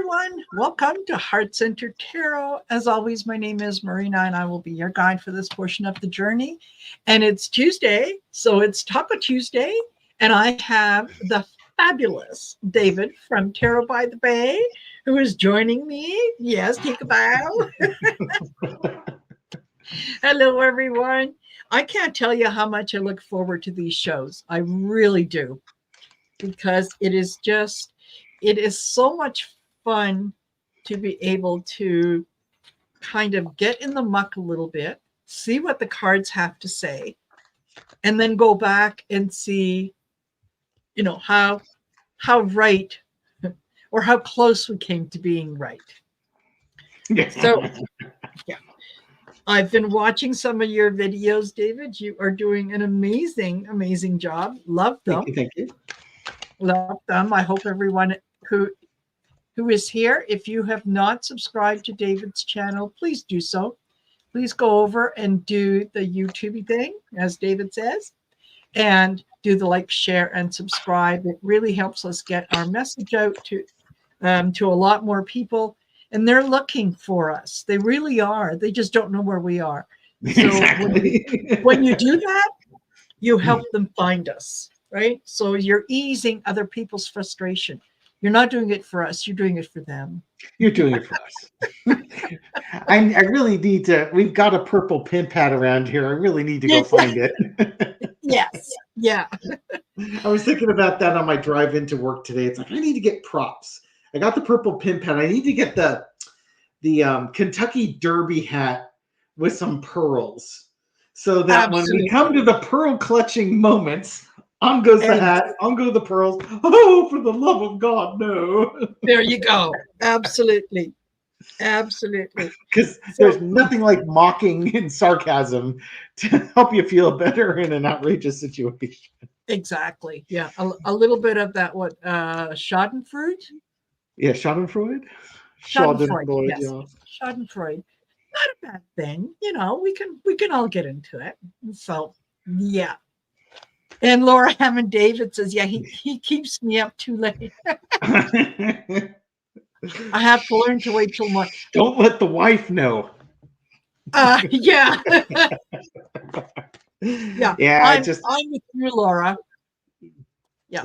everyone. Welcome to Heart Centered Tarot. As always, my name is Marina and I will be your guide for this portion of the journey. And it's Tuesday, so it's Taco Tuesday. And I have the fabulous David from Tarot by the Bay, who is joining me. Yes, take a bow. Hello, everyone. I can't tell you how much I look forward to these shows. I really do, because it is so much fun to be able to kind of get in the muck a little bit, see what the cards have to say, and then go back and see, how right or how close we came to being right. So, yeah. I've been watching some of your videos, David. You are doing an amazing, amazing job. Love them. Thank you. Love them. I hope everyone who is here, if you have not subscribed to David's channel, please do so. Please go over and do the YouTube thing, as David says, and do the like, share, and subscribe. It really helps us get our message out to a lot more people. And they're looking for us. They really are. They just don't know where we are. So exactly. when you do that, you help them find us, right? So you're easing other people's frustration. You're not doing it for us. You're doing it for them. You're doing it for us. I really need to. We've got a purple pin pad around here. I really need to go find it. Yes. Yeah. I was thinking about that on my drive into work today. It's like, I need to get props. I got the purple pin pad. I need to get the Kentucky Derby hat with some pearls, so that Absolutely. when we come to the pearl clutching moments, on goes the hat, on go the pearls. Oh, for the love of God, no. There you go. Absolutely. Absolutely. Because there's nothing like mocking and sarcasm to help you feel better in an outrageous situation. Exactly. Yeah. A little bit of that, schadenfreude? Yeah, Schadenfreude? Schadenfreude, yes. Yeah. Schadenfreude. Not a bad thing. We can all get into it. So, yeah. And Laura Hammond David says, yeah, he keeps me up too late. I have to learn to wait till March. Don't let the wife know. Yeah. Yeah. I'm with you, Laura. Yeah.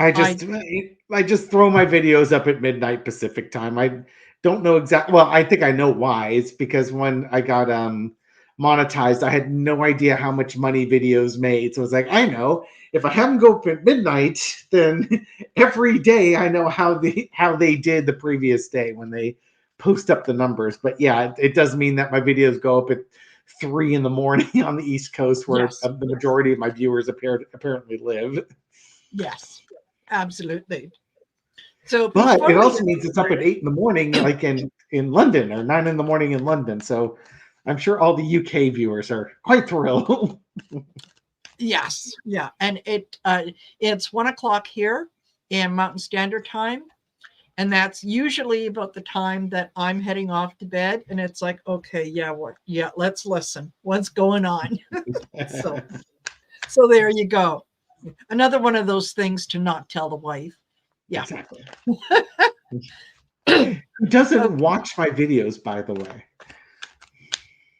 I just throw my videos up at midnight Pacific time. I don't know exactly. Well, I think I know why. It's because when I got monetized, I had no idea how much money videos made. So it's like, I know if I have them go up at midnight, then every day I know how they did the previous day when they post up the numbers. But yeah, it does mean that my videos go up at 3 a.m. on the East Coast, where the majority of my viewers apparently live. Yes, absolutely. So, but it also means it's up at 8 a.m, like in London, or 9 a.m. in London. So I'm sure all the UK viewers are quite thrilled. Yes, yeah, and it's 1 o'clock here in Mountain Standard Time, and that's usually about the time that I'm heading off to bed. And it's like, okay, yeah, let's listen. What's going on? So there you go. Another one of those things to not tell the wife. Yeah, exactly. Who doesn't watch my videos, by the way?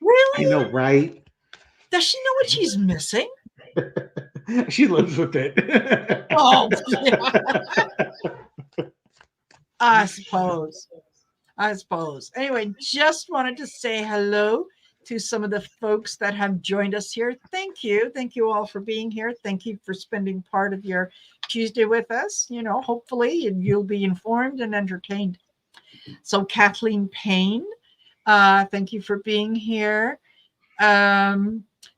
Really? I know, right? Does she know what she's missing? She lives with it. Oh, yeah. I suppose. Anyway, just wanted to say hello to some of the folks that have joined us here. Thank you. Thank you all for being here. Thank you for spending part of your Tuesday with us. Hopefully you'll be informed and entertained. So Kathleen Payne, thank you for being here.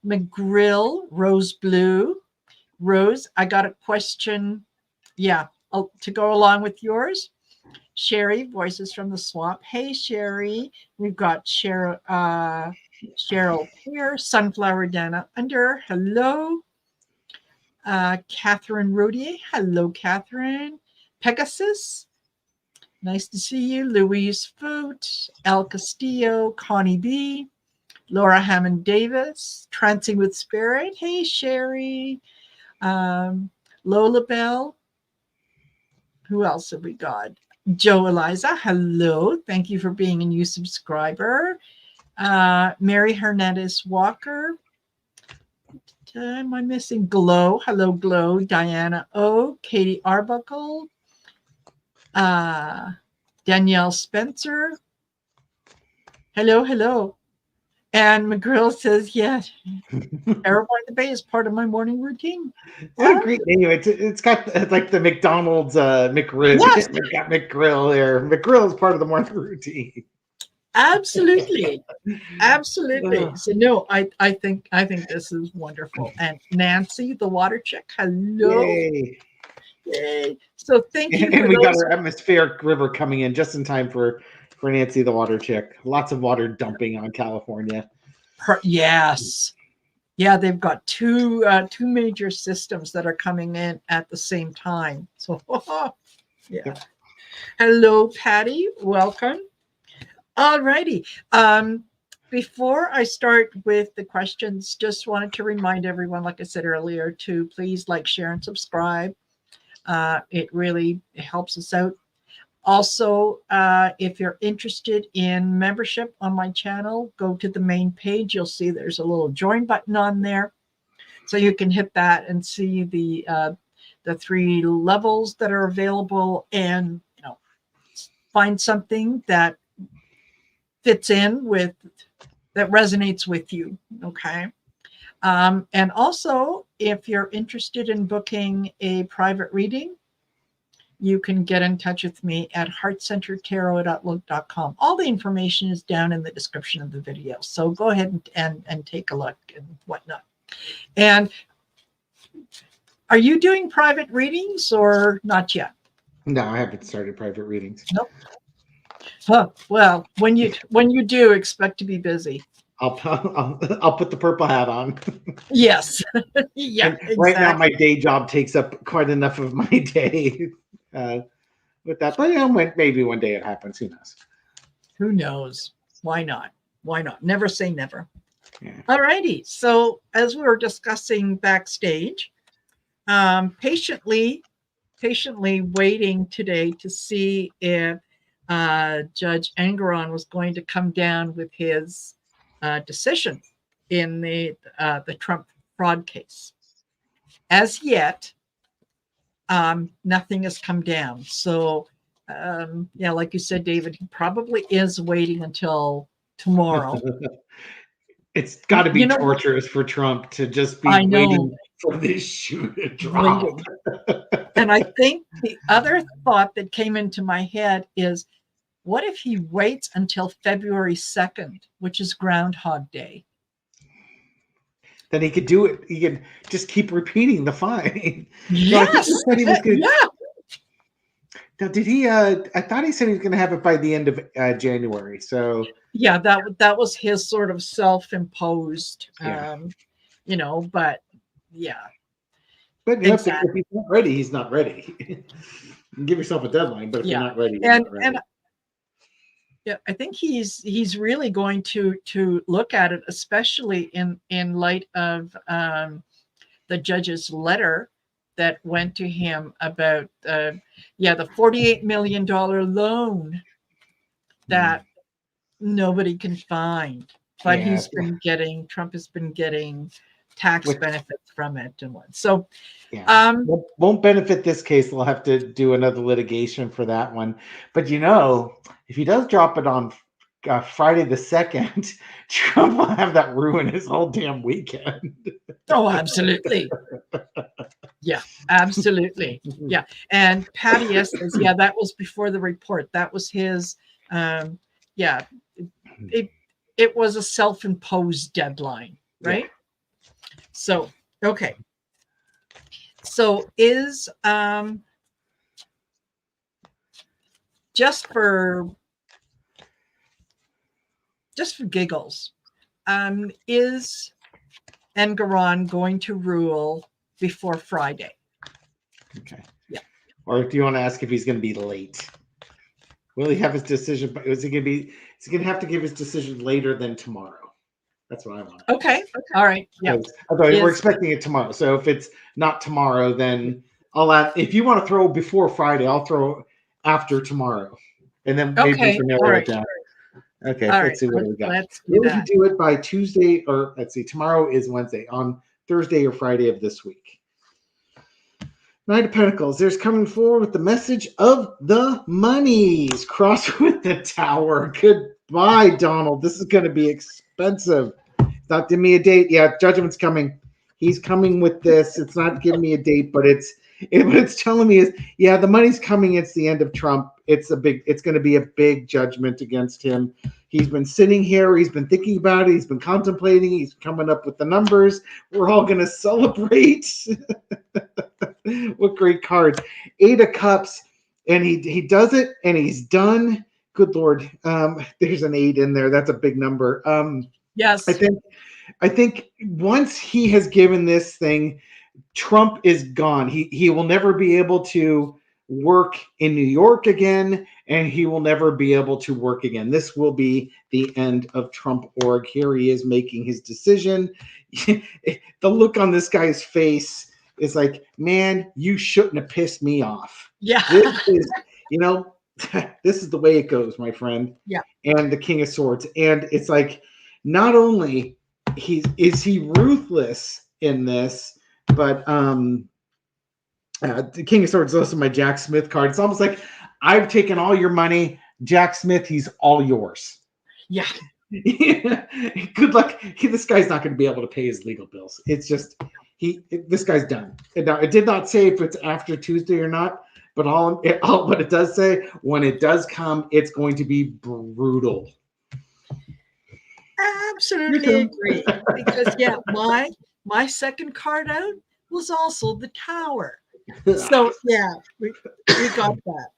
McGrill, Rose Blue. Rose, I got a question. Yeah, to go along with yours. Sherry, Voices from the Swamp. Hey, Sherry. We've got Cheryl here. Sunflower Dana Under. Hello. Catherine Rodier. Hello, Catherine. Pegasus. Nice to see you. Louise Foot. El Castillo. Connie B. Laura Hammond Davis. Trancing with Spirit. Hey, Sherry. Lola Bell. Who else have we got? Joe Eliza, hello. Thank you for being a new subscriber. Mary Hernandez Walker. Am I missing? Glow. Hello, Glow. Diana O. Katie Arbuckle. Danielle Spencer. Hello, hello. And McGrill says, yes, Terrible in the Bay is part of my morning routine. What a great name. It's got like the McDonald's McRib. Yes. It's got McGrill there. McGrill is part of the morning routine. Absolutely. Absolutely. So no, I think this is wonderful. And Nancy, the water chick, hello. Yay. Yay. So thank you. And we got our atmospheric river coming in just in time for Nancy the water chick. Lots of water dumping on California. Yes. Yeah, they've got two major systems that are coming in at the same time. So yeah. Yep. Hello, Patty. Welcome. All righty. Before I start with the questions, just wanted to remind everyone, like I said earlier, to please like, share, and subscribe. It really helps us out. Also, if you're interested in membership on my channel, go to the main page. You'll see there's a little join button on there. So you can hit that and see the 3 levels that are available, and find something that fits in with, that resonates with you. Okay. And also, if you're interested in booking a private reading, you can get in touch with me at heartcentertarot@outlook.com. All the information is down in the description of the video. So go ahead and take a look and whatnot. And are you doing private readings or not yet? No, I haven't started private readings. Nope. Huh. Well, when you do, expect to be busy. I'll put the purple hat on. Yes. Yeah. Exactly. Right now, my day job takes up quite enough of my day with that. But maybe one day it happens. Who knows? Who knows? Why not? Why not? Never say never. Yeah. All righty. So as we were discussing backstage, patiently waiting today to see if Judge Engeron was going to come down with his decision in the Trump fraud case. As yet, nothing has come down. So, yeah, like you said, David, he probably is waiting until tomorrow. It's got to be torturous for Trump to just be waiting for this shoe to drop. And I think the other thought that came into my head is, what if he waits until February 2nd, which is Groundhog Day? Then he could do it. He could just keep repeating the fine. Yes. Now, did he? I thought he said he was going to have it by the end of January. So yeah, that was his sort of self-imposed. But yeah. But exactly. If he's not ready, he's not ready. You can give yourself a deadline, but if you're not ready, you're not ready. And yeah, I think he's really going to look at it, especially in light of the judge's letter that went to him about the $48 million loan that nobody can find, but Trump has been getting tax benefits from it and what. So won't benefit this case. They'll have to do another litigation for that one. But if he does drop it on Friday the 2nd, Trump will have that ruin his whole damn weekend. Oh, absolutely. Yeah, absolutely. Yeah. And Patty S says, that was before the report. That was his, it was a self-imposed deadline, right? Yeah. So, okay. So is, just for giggles, is Engeron going to rule before Friday? Okay. Yeah. Or do you want to ask if he's going to be late? Will he have his decision? Is he going to have to give his decision later than tomorrow? That's what I want. Okay. All right. Yeah. We're expecting it tomorrow. So if it's not tomorrow, then I'll add. If you want to throw before Friday, I'll throw after tomorrow, and then maybe we Okay. can All narrow it right. down. Okay, All right. let's see what we got. Let's do Will he that. do it by Tuesday, or let's see, tomorrow is Wednesday, on Thursday or Friday of this week? Knight of Pentacles, there's coming forward with the message of the monies. Cross with the Tower. Goodbye, Donald. This is going to be expensive. It's not giving me a date. Yeah, Judgment's coming. He's coming with this. It's not giving me a date, but what it's telling me is, yeah, the money's coming. It's the end of Trump. It's going to be a big judgment against him. He's been sitting here. He's been thinking about it. He's been contemplating. He's coming up with the numbers. We're all going to celebrate. What great cards. 8 of Cups, and he does it, and he's done. Good Lord. There's an 8 in there. That's a big number. Yes. I think once he has given this thing, Trump is gone. He will never be able to work in New York again, and he will never be able to work again. This will be the end of Trump org. Here he is making his decision. The look on this guy's face is like, man, you shouldn't have pissed me off. Yeah. This is, this is the way it goes, my friend. Yeah. And the King of Swords. And it's like, not only is he ruthless in this, but the King of Swords is also my Jack Smith card. It's almost like, I've taken all your money, Jack Smith, he's all yours. Yeah. Good luck. This guy's not going to be able to pay his legal bills. It's just, this guy's done. Now, it did not say if it's after Tuesday or not, but what it does say, when it does come, it's going to be brutal. Absolutely agree. Because my second card out was also the Tower. So yeah, we got that.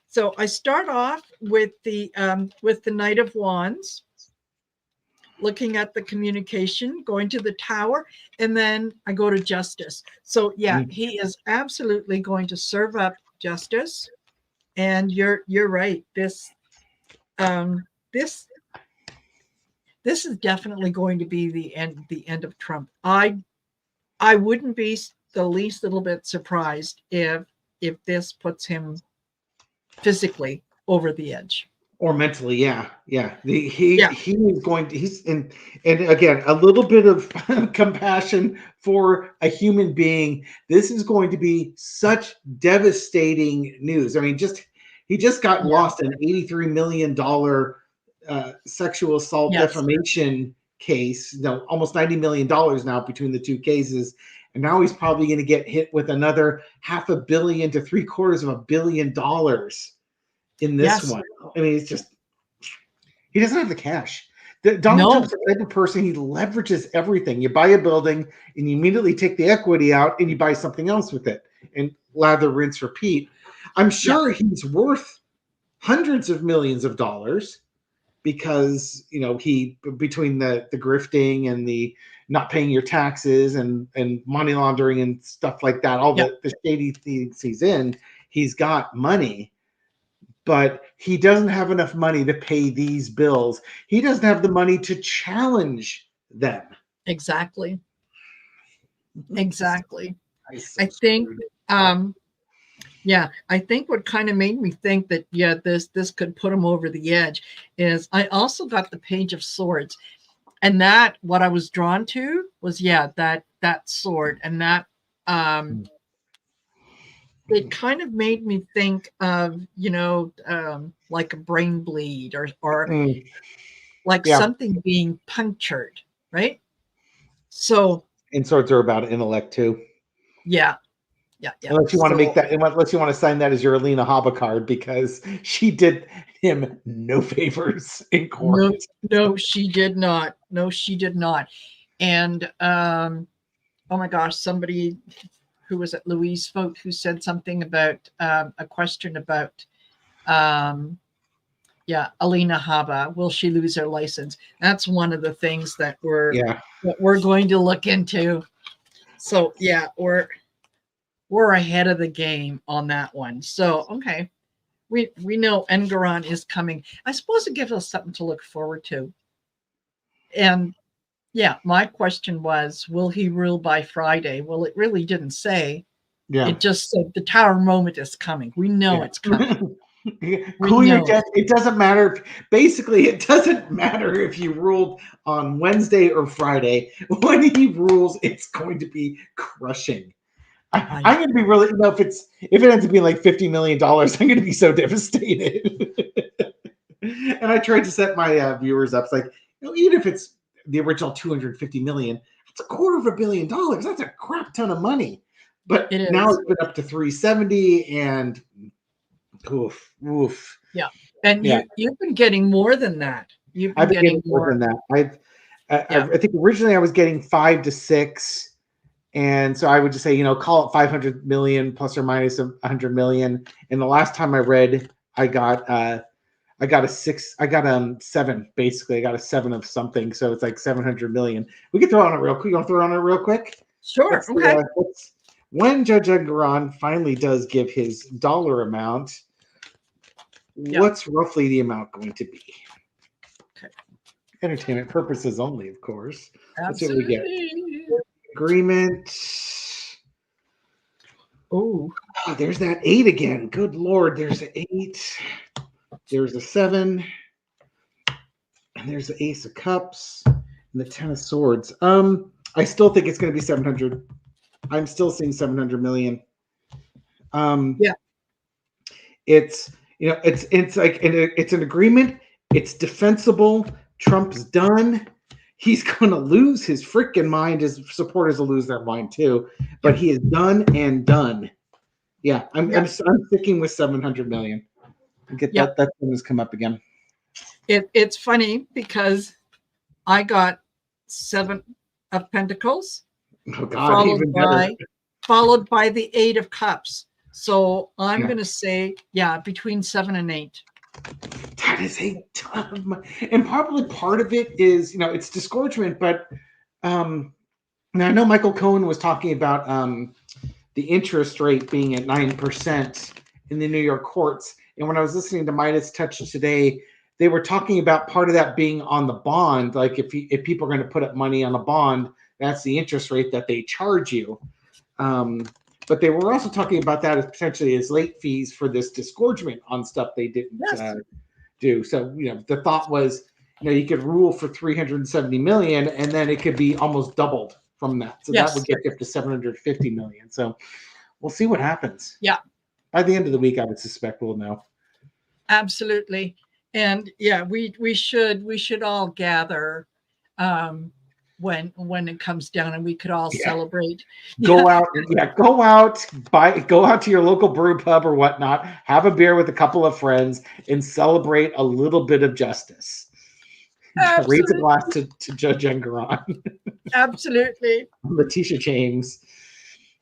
So I start off with the Knight of Wands, looking at the communication, going to the Tower, and then I go to Justice. So yeah, he is absolutely going to serve up justice. And you're right. This is definitely going to be the end of Trump. I wouldn't be the least little bit surprised if this puts him physically over the edge. Or mentally, yeah. He is going to, and again, a little bit of compassion for a human being. This is going to be such devastating news. I mean, he just got lost an $83 million sexual assault defamation case. No, almost $90 million now between the two cases. And now he's probably going to get hit with another $500 million to $750 million in this one. I mean, it's just, he doesn't have the cash. Donald Trump's the type of person, he leverages everything. You buy a building and you immediately take the equity out and you buy something else with it and lather, rinse, repeat. I'm sure he's worth hundreds of millions of dollars because, he, between the grifting and the not paying your taxes and money laundering and stuff like that, all the shady things he's got money. But he doesn't have enough money to pay these bills. He doesn't have the money to challenge them. Exactly. I think, I think what kind of made me think that, this could put him over the edge is I also got the Page of Swords. And that, what I was drawn to was, that sword. And that, it kind of made me think of, like a brain bleed or something being punctured, right? So, and swords are about intellect too. Yeah. Unless you want to make that, unless you want to sign that as your Alina Habba card, because she did him no favors in court. No, she did not. And oh my gosh, somebody who was at Louise Vote who said something about a question about Alina Habba, will she lose her license? That's one of the things that we're going to look into. So we're ahead of the game on that one. So okay, we know Engoron is coming. I suppose it gives us something to look forward to. And my question was, will he rule by Friday? Well, it really didn't say. It just said the Tower moment is coming. We know it's coming. We Cool your know. jets. It doesn't matter. Basically, it doesn't matter if you ruled on Wednesday or Friday. When he rules, it's going to be crushing. I'm going to be really, if it ends up being like $50 million, I'm going to be so devastated. And I tried to set my viewers up. It's like, even if it's the original 250 million, that's $250 million. That's a crap ton of money. But It now is. it's been up to 370, and oof. Yeah. And Yeah, you've been getting more than that. You've I've been been getting getting more more. than that. Yeah. I think originally I was getting 5 to 6, and so I would just say, call it 500 million plus or minus 100 million. And the last time I read, I got a 6. I got 7 basically. I got a 7 of something, so it's like 700 million. We can throw on it real quick. You want to throw on it real quick? Sure. Let's, Okay. when Judge Engoron finally does give his dollar amount, Yeah. what's roughly the amount going to be? Okay. Entertainment purposes only, of course. Let's see what we get. Absolutely. Agreement. Oh. Oh, there's that 8 again. Good Lord, there's an 8. There's a 7. And there's the Ace of Cups and the Ten of Swords. I still think it's going to be 700. I'm still seeing 700 million. Yeah. It's it's like it's an agreement. It's defensible. Trump's done. He's going to lose his freaking mind. His supporters will lose their mind too. But he is done and done. Yeah, I'm sticking with 700 million. Get that one has come up again. It's funny because I got 7 of Pentacles, Oh God, even better. Followed by the 8 of Cups. So I'm going to say, between 7 and 8. That is a ton of money. And probably part of it is, it's disgorgement. But now I know Michael Cohen was talking about the interest rate being at 9% in the New York courts. And when I was listening to Midas Touch today, they were talking about part of that being on the bond. Like if people are going to put up money on a bond, that's the interest rate that they charge you. But they were also talking about that as potentially as late fees for this disgorgement on stuff they didn't do. So, the thought was, you could rule for 370 million and then it could be almost doubled from that. So that would get you up to 750 million. So we'll see what happens. Yeah. By the end of the week, I would suspect we'll know. Absolutely. And we should all gather when it comes down and we could all celebrate. Go out to your local brew pub or whatnot, have a beer with a couple of friends and celebrate a little bit of justice. Raise a glass to Judge Engoron. Absolutely. Letitia James.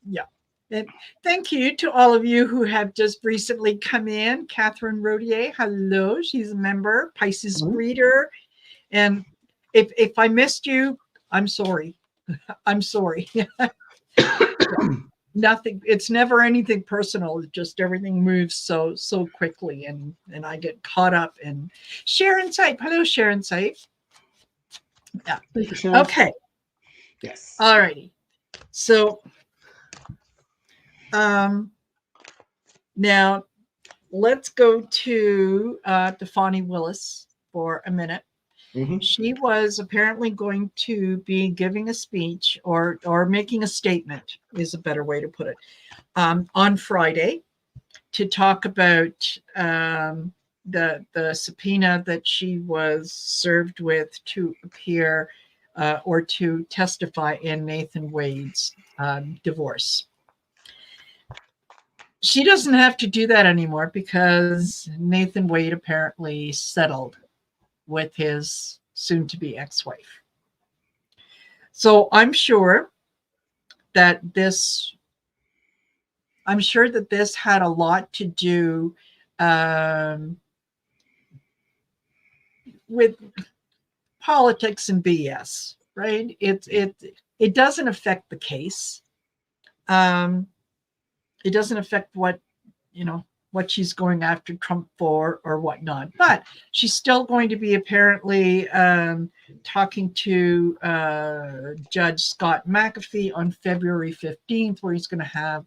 Yeah. And thank you to all of you who have just recently come in. Catherine Rodier, hello. She's a member, Pisces reader. And if I missed you, I'm sorry. I'm sorry. Nothing. It's never anything personal. It's just everything moves so quickly, and I get caught up. And Sharon Sipe, hello, Sharon Sipe. Yeah. Okay. Yes. All righty. So, now let's go to Defani Willis for a minute. Mm-hmm. She was apparently going to be giving a speech or making a statement is a better way to put it, on Friday to talk about the subpoena that she was served with to appear or to testify in Nathan Wade's divorce. She doesn't have to do that anymore because Nathan Wade apparently settled with his soon-to-be ex-wife. So I'm sure that this had a lot to do with politics and BS, right? It doesn't affect the case. It doesn't affect what she's going after Trump for or whatnot. But she's still going to be apparently talking to Judge Scott McAfee on February 15th, where he's going to have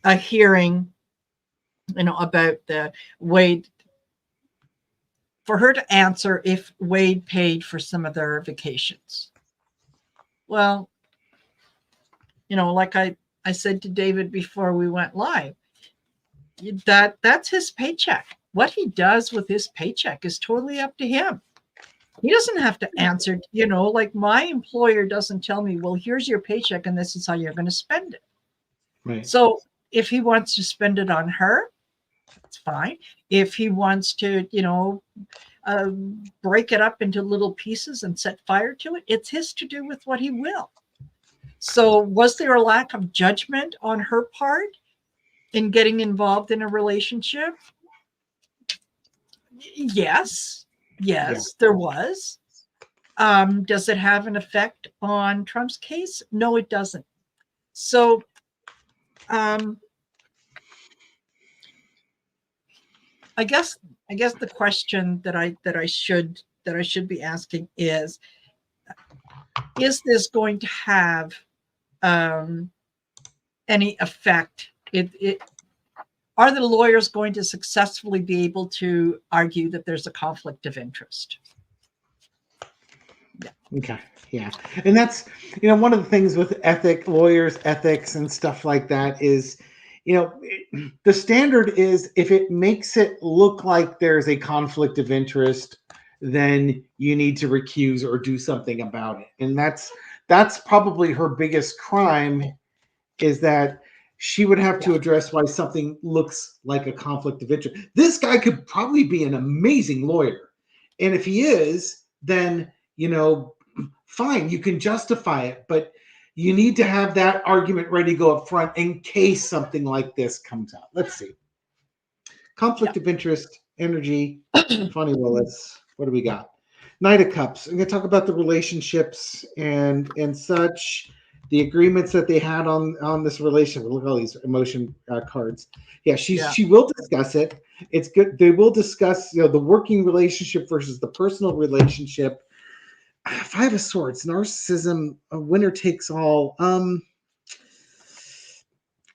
a hearing about the Wade, for her to answer if Wade paid for some of their vacations. Well, like I said to David before we went live, that's his paycheck. What he does with his paycheck is totally up to him. He doesn't have to answer, like my employer doesn't tell me, well, here's your paycheck and this is how you're going to spend it. Right. So if he wants to spend it on her, that's fine. If he wants to, break it up into little pieces and set fire to it, it's his to do with what he will. So was there a lack of judgment on her part in getting involved in a relationship? Yes, there was. Does it have an effect on Trump's case? No, it doesn't. So, I guess the question that I should be asking is this going to have any effect? Are the lawyers going to successfully be able to argue that there's a conflict of interest? Yeah. Okay. Yeah. And that's, one of the things with lawyers, ethics and stuff like that is, the standard is if it makes it look like there's a conflict of interest, then you need to recuse or do something about it. And that's probably her biggest crime, is that she would have to address why something looks like a conflict of interest. This guy could probably be an amazing lawyer. And if he is, then, fine, you can justify it, but you need to have that argument ready to go up front in case something like this comes out. Let's see. Conflict of interest, energy, Funny Willis. What do we got? Knight of Cups. I'm going to talk about the relationships and such, the agreements that they had on this relationship. Look at all these emotion cards. Yeah, she will discuss it. It's good. They will discuss, the working relationship versus the personal relationship. Five of Swords, narcissism, a winner takes all.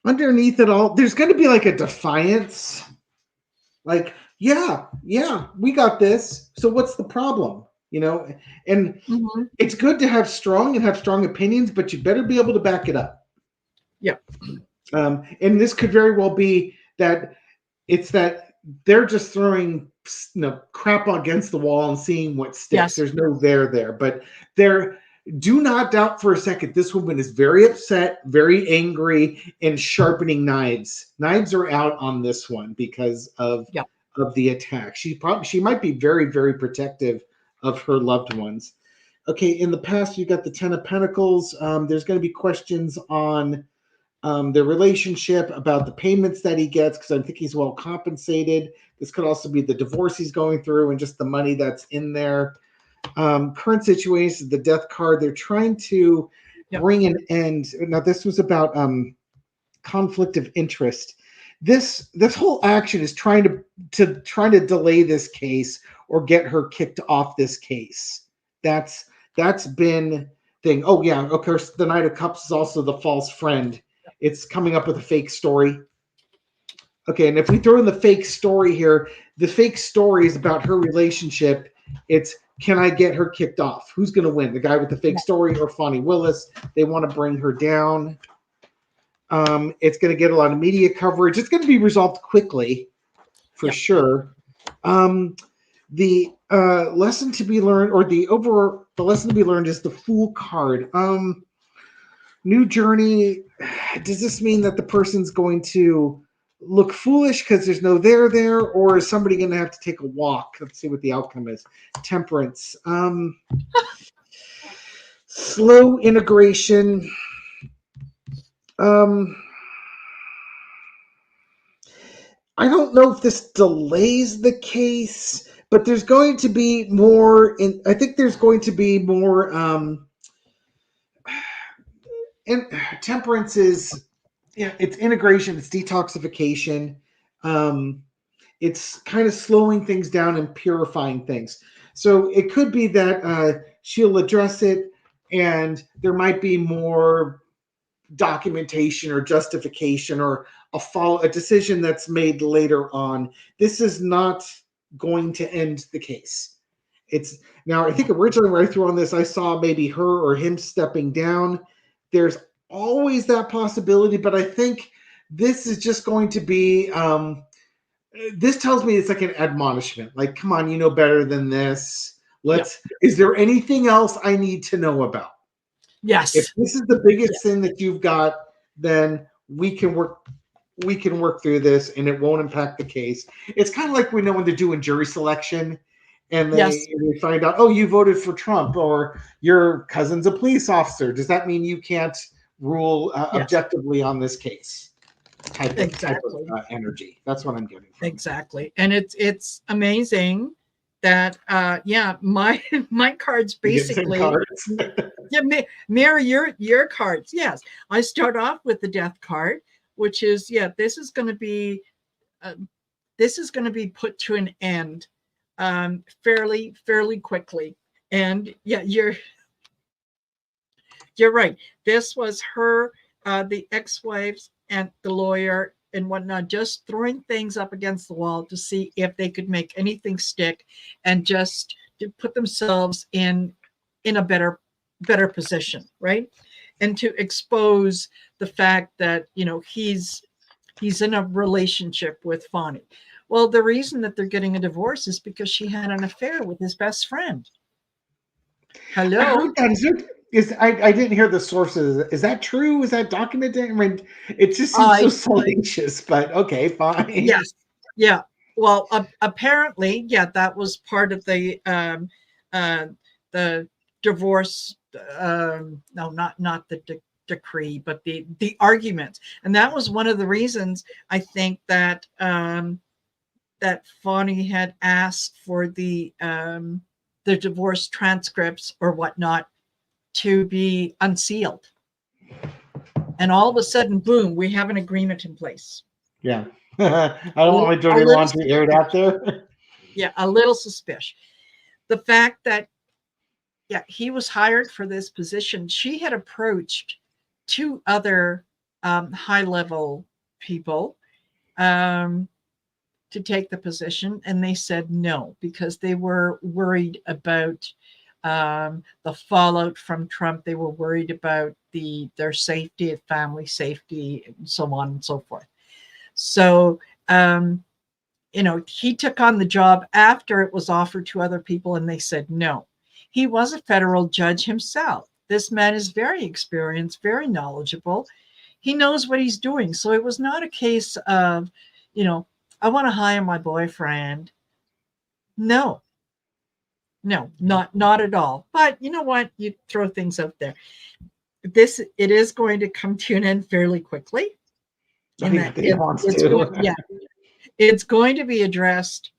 Underneath it all, there's going to be like a defiance. Like, yeah, we got this. So what's the problem? And it's good to have strong opinions, but you better be able to back it up. Yeah. And this could very well be that it's that they're just throwing crap against the wall and seeing what sticks. Yes. There's no there, but do not doubt for a second, this woman is very upset, very angry, and sharpening knives. Knives are out on this one because of the attack. She might be very, very protective of her loved ones. Okay, in the past, you got the Ten of Pentacles. There's going to be questions on their relationship, about the payments that he gets, because I think he's well compensated. This could also be the divorce he's going through and just the money that's in there. Current situation, the Death card. They're trying to bring an end. Now, this was about conflict of interest. This whole action is trying to delay this case or get her kicked off this case. That's been thing. Oh yeah, of course, the Knight of Cups is also the false friend. It's coming up with a fake story. Okay, and if we throw in the fake story here, the fake story is about her relationship. It's, can I get her kicked off? Who's going to win? The guy with the fake story or Funny Willis? They want to bring her down. It's going to get a lot of media coverage. It's going to be resolved quickly, for sure. The lesson to be learned, or the lesson to be learned, is the Fool card. New journey. Does this mean that the person's going to look foolish because there's no there, or is somebody going to have to take a walk? Let's see what the outcome is. Temperance. Slow integration. I don't know if this delays the case, but there's going to be more. I think there's going to be more. And temperance is, it's integration, it's detoxification. It's kind of slowing things down and purifying things. So it could be that she'll address it, and there might be more documentation or justification or a decision that's made later on. This is not going to end the case. It's now, I think originally when I threw on this, I saw maybe her or him stepping down. There's always that possibility, but I think this is just going to be this tells me it's like an admonishment. Like, come on, you know better than this. Is there anything else I need to know about? Yes. If this is the biggest sin that you've got, then we can work through this and it won't impact the case. It's kind of like we know when they're doing jury selection and they find out, oh, you voted for Trump or your cousin's a police officer. Does that mean you can't rule objectively on this case? Type of energy. That's what I'm getting from. Exactly. And it's amazing that my cards basically cards. mirror your cards. Yes, I start off with the death card, which is this is going to be put to an end fairly quickly. And you're right. This was her, the ex-wives and the lawyer and whatnot, just throwing things up against the wall to see if they could make anything stick and just to put themselves in a better position, right? And to expose the fact that, he's in a relationship with Fonnie. Well, the reason that they're getting a divorce is because she had an affair with his best friend. Hello. I didn't hear the sources. Is that true? Is that documented? I mean, it just seems so salacious, but okay, fine. Yes. Yeah. Well, apparently, that was part of the divorce. No, not the decree, but the argument. And that was one of the reasons I think that that Fonnie had asked for the divorce transcripts or whatnot to be unsealed. And all of a sudden, boom, we have an agreement in place. Yeah. I don't want my dirty laundry aired out there. Yeah, a little suspicious. The fact that, he was hired for this position. She had approached 2 other high-level people to take the position, and they said no because they were worried about the fallout from Trump. They were worried about their safety, family safety, and so on and so forth. So, he took on the job after it was offered to other people, and they said no. He was a federal judge himself. This man is very experienced, very knowledgeable. He knows what he's doing. So it was not a case of, I want to hire my boyfriend. No, not at all. But you know what? You throw things out there. It is going to come to an end fairly quickly. It's going to be addressed.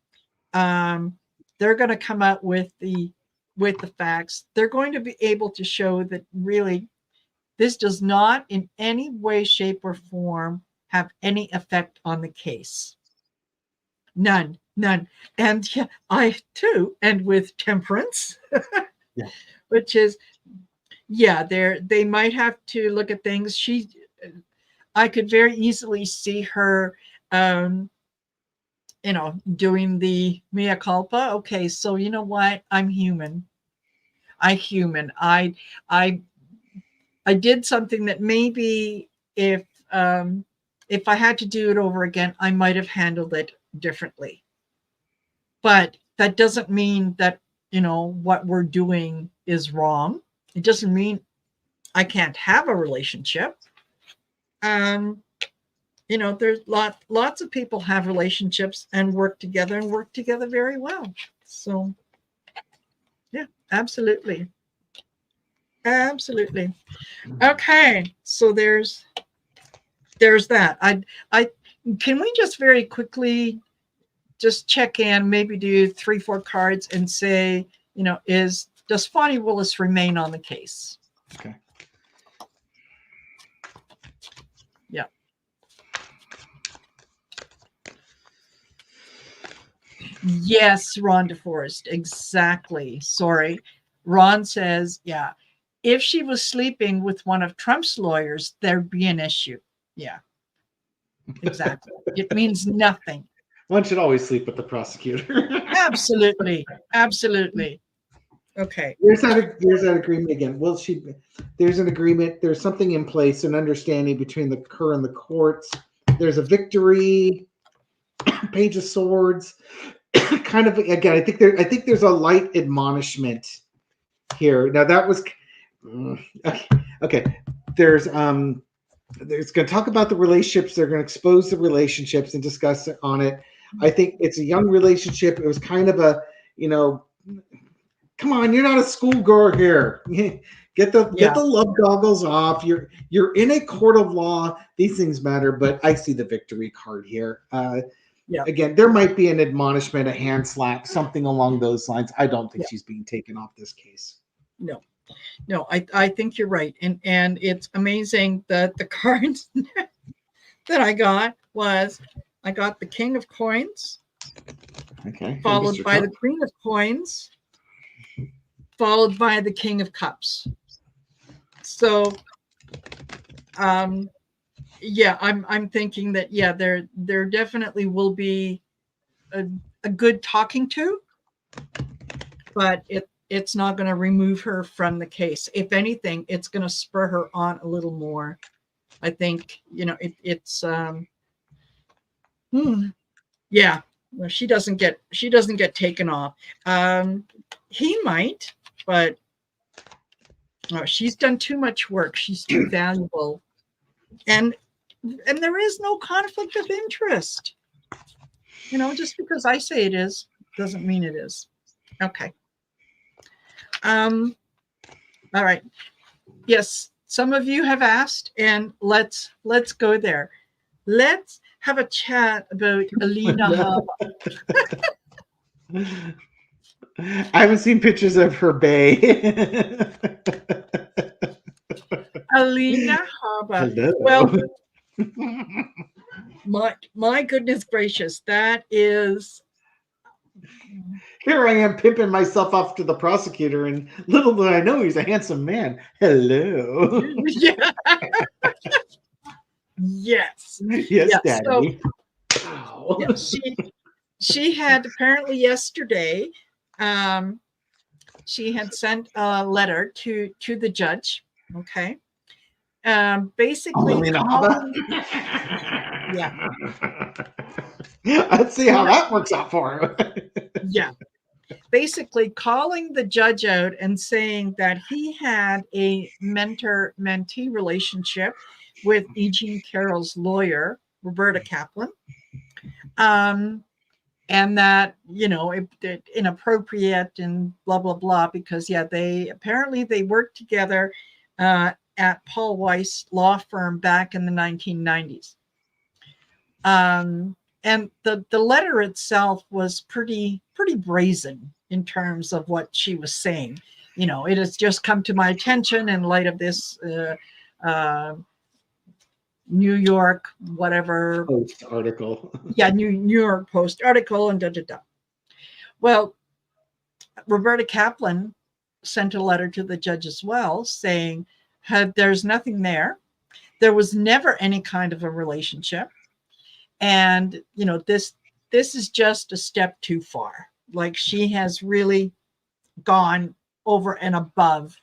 They're going to come out with the facts. They're going to be able to show that really this does not in any way, shape, or form have any effect on the case. None. And I too, and with temperance, which is, they might have to look at things. I could very easily see her, doing the mea culpa. Okay, so you know what? I'm human. I did something that maybe if I had to do it over again, I might have handled it differently. But that doesn't mean that, what we're doing is wrong. It doesn't mean I can't have a relationship. There's lots of people have relationships and work together very well. So, yeah, absolutely. Okay, so there's that. I can we just very quickly just check in, maybe do 3-4 cards and say, does Fonnie Willis remain on the case? Okay. Yeah. Yes, Ron DeForest, exactly. Sorry. Ron says, if she was sleeping with one of Trump's lawyers, there'd be an issue. Yeah, exactly. It means nothing. One should always sleep with the prosecutor. Absolutely. Absolutely. Okay. There's that agreement again. Well, there's an agreement. There's something in place, an understanding between her and the courts. There's a victory. Page of Swords. Kind of again. I think there's a light admonishment here. Now that was okay. There's going to talk about the relationships. They're going to expose the relationships and discuss on it. I think it's a young relationship. It was kind of a, come on, you're not a schoolgirl here. Get the love goggles off. You're in a court of law. These things matter, but I see the victory card here. Again, there might be an admonishment, a hand slap, something along those lines. I don't think she's being taken off this case. No, I think you're right. And it's amazing that the cards that I got the King of Coins, okay, followed by the Queen of Coins, followed by the King of Cups. So, I'm thinking that there definitely will be a good talking to, but it's not going to remove her from the case. If anything, it's going to spur her on a little more. I think it's well, she doesn't get taken off. He might, but she's done too much work. She's too valuable, and there is no conflict of interest. Just because I say it is doesn't mean it is. Okay. All right. Yes, some of you have asked, and let's go there. Let's have a chat about Alina Haba. I haven't seen pictures of her bae. Alina Haba. Hello. Well, my goodness gracious, that is. Here I am pimping myself off to the prosecutor, and little did I know he's a handsome man. Hello. Yeah. Yes. Yes, Daddy. So, she had apparently yesterday, she had sent a letter to the judge. Okay. Basically, let's see how that works out for her. Basically calling the judge out and saying that he had a mentor-mentee relationship with E. Jean Carroll's lawyer, Roberta Kaplan, and that it inappropriate and blah blah blah, because they worked together at Paul Weiss law firm back in the 1990s. And the letter itself was pretty brazen in terms of what she was saying. It has just come to my attention in light of this New York whatever Post article. New York Post article and Well, Roberta Kaplan sent a letter to the judge as well, saying there's nothing there. There was never any kind of a relationship. And, this is just a step too far. Like, she has really gone over and above.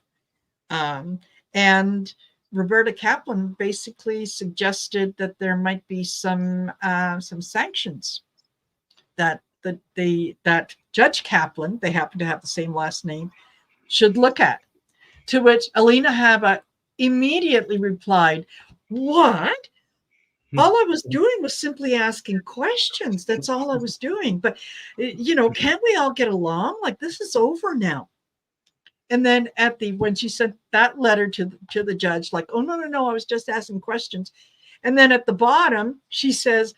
And Roberta Kaplan basically suggested that there might be some sanctions that Judge Kaplan, they happen to have the same last name, should look at. To which Alina Haba immediately replied, "What? All I was doing was simply asking questions. That's all I was doing. But, can't we all get along? Like, this is over now." And then when she sent that letter to the judge, like, "Oh, no, I was just asking questions." And then at the bottom, she says,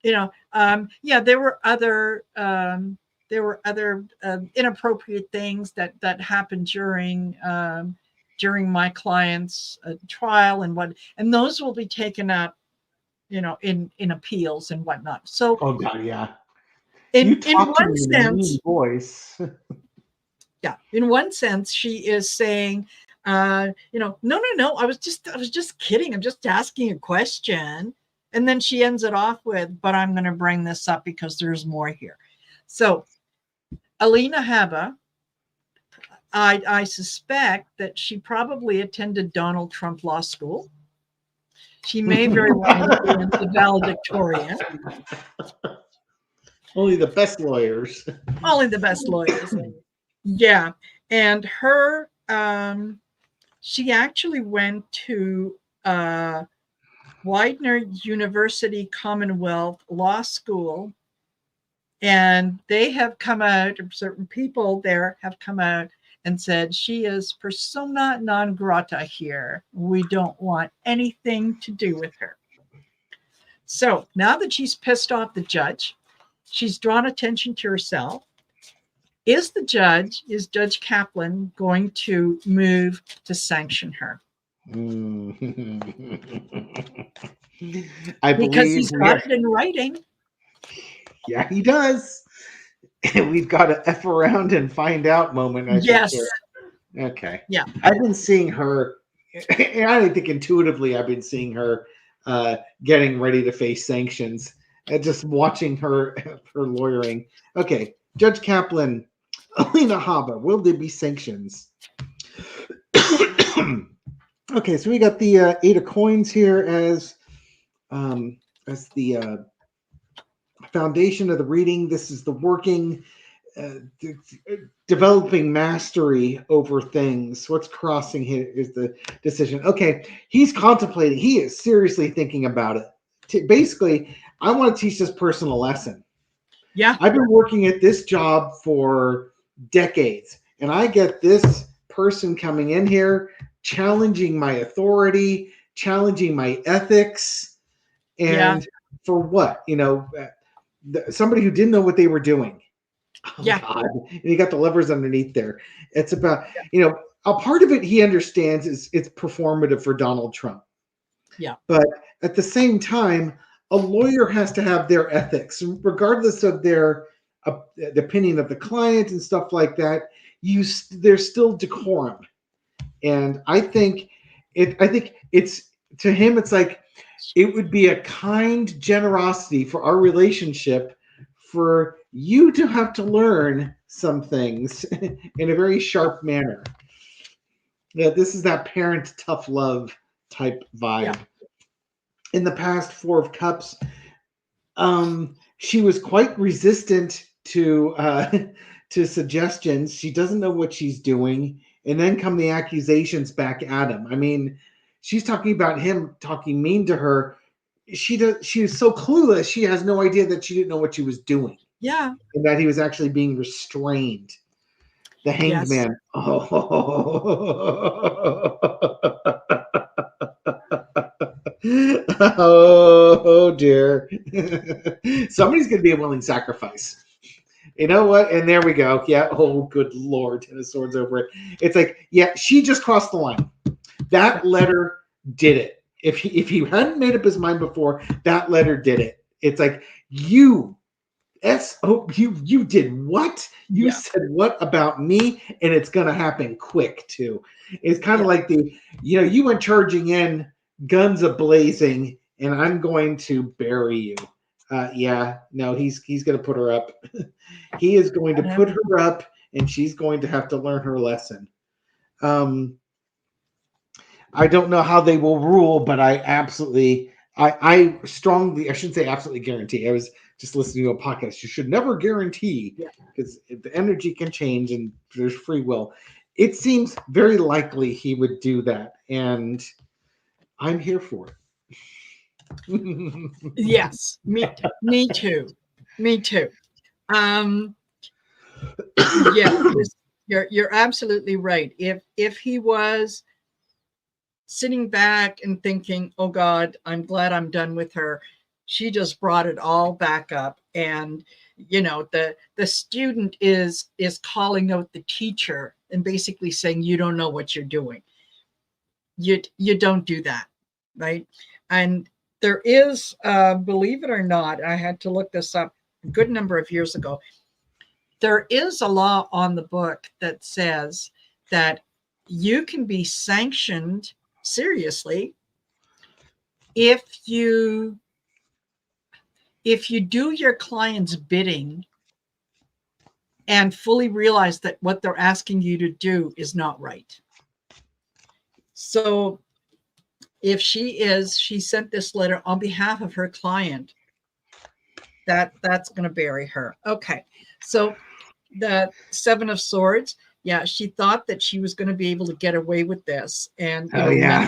there were other inappropriate things that happened during my client's trial and those will be taken up in appeals and whatnot. So, oh God, yeah. In one sense, voice. in one sense, she is saying, No, I was just kidding. I'm just asking a question. And then she ends it off with, but I'm going to bring this up because there's more here. So Alina Habba, I suspect that she probably attended Donald Trump Law School. She may very well have been the valedictorian. Only the best lawyers. Only the best lawyers. Yeah. And her, she actually went to Widener University Commonwealth Law School, and they have come out, certain people there have come out and said she is persona non grata here. We don't want anything to do with her. So now that she's pissed off the judge, she's drawn attention to herself. Is Judge Kaplan going to move to sanction her? I because believe he's got it in writing. Yeah, he does. We've got a F around and find out moment. I Yes. think okay. Yeah. I've been seeing her, and I think intuitively I've been seeing her getting ready to face sanctions. And just watching her lawyering. Okay, Judge Kaplan, Alina Habba, will there be sanctions? Okay, so we got the 8 of coins here as the foundation of the reading. This is the working, developing mastery over things. What's crossing here is the decision. Okay, he's contemplating. He is seriously thinking about it. Basically, I want to teach this person a lesson. Yeah. I've been working at this job for decades, and I get this person coming in here, challenging my authority, challenging my ethics, and for what? Somebody who didn't know what they were doing. Oh, yeah. God. And you got the levers underneath there. It's about, a part of it he understands is it's performative for Donald Trump. Yeah. But at the same time, a lawyer has to have their ethics, regardless of their the opinion of the client and stuff like that. There's still decorum, and I think it's to him. It's like it would be a kind generosity for our relationship for you to have to learn some things in a very sharp manner. Yeah, this is that parent tough love type vibe. Yeah. In the past 4 of Cups, she was quite resistant to suggestions. She doesn't know what she's doing, and then come the accusations back at him. I mean, she's talking about him talking mean to her. She is so clueless. She has no idea that she didn't know what she was doing. Yeah. And that he was actually being restrained. The Hanged Man. Oh dear. Somebody's going to be a willing sacrifice. You know what? And there we go. Yeah. Oh, good Lord. And the sword's over it. It's like, yeah, she just crossed the line. That letter did it. If he hadn't made up his mind before, that letter did it. It's like, you did what? You said what about me? And it's going to happen quick too. It's kind of like you went charging in, guns a-blazing, and I'm going to bury you. He's going to put her up. He is going to put her up, and she's going to have to learn her lesson. I don't know how they will rule, but I strongly, I shouldn't say absolutely guarantee. I was just listening to a podcast. You should never guarantee because the energy can change and there's free will. It seems very likely he would do that, and I'm here for it. Yes, me too. You're absolutely right. If he was sitting back and thinking, oh God, I'm glad I'm done with her, she just brought it all back up. And the student is calling out the teacher and basically saying, you don't know what you're doing. You don't do that, right? And there is, believe it or not, I had to look this up a good number of years ago. There is a law on the book that says that you can be sanctioned seriously if you do your client's bidding and fully realize that what they're asking you to do is not right. So if she sent this letter on behalf of her client, that's going to bury her. Okay. So the Seven of Swords, yeah, she thought that she was going to be able to get away with this, and Oh yeah.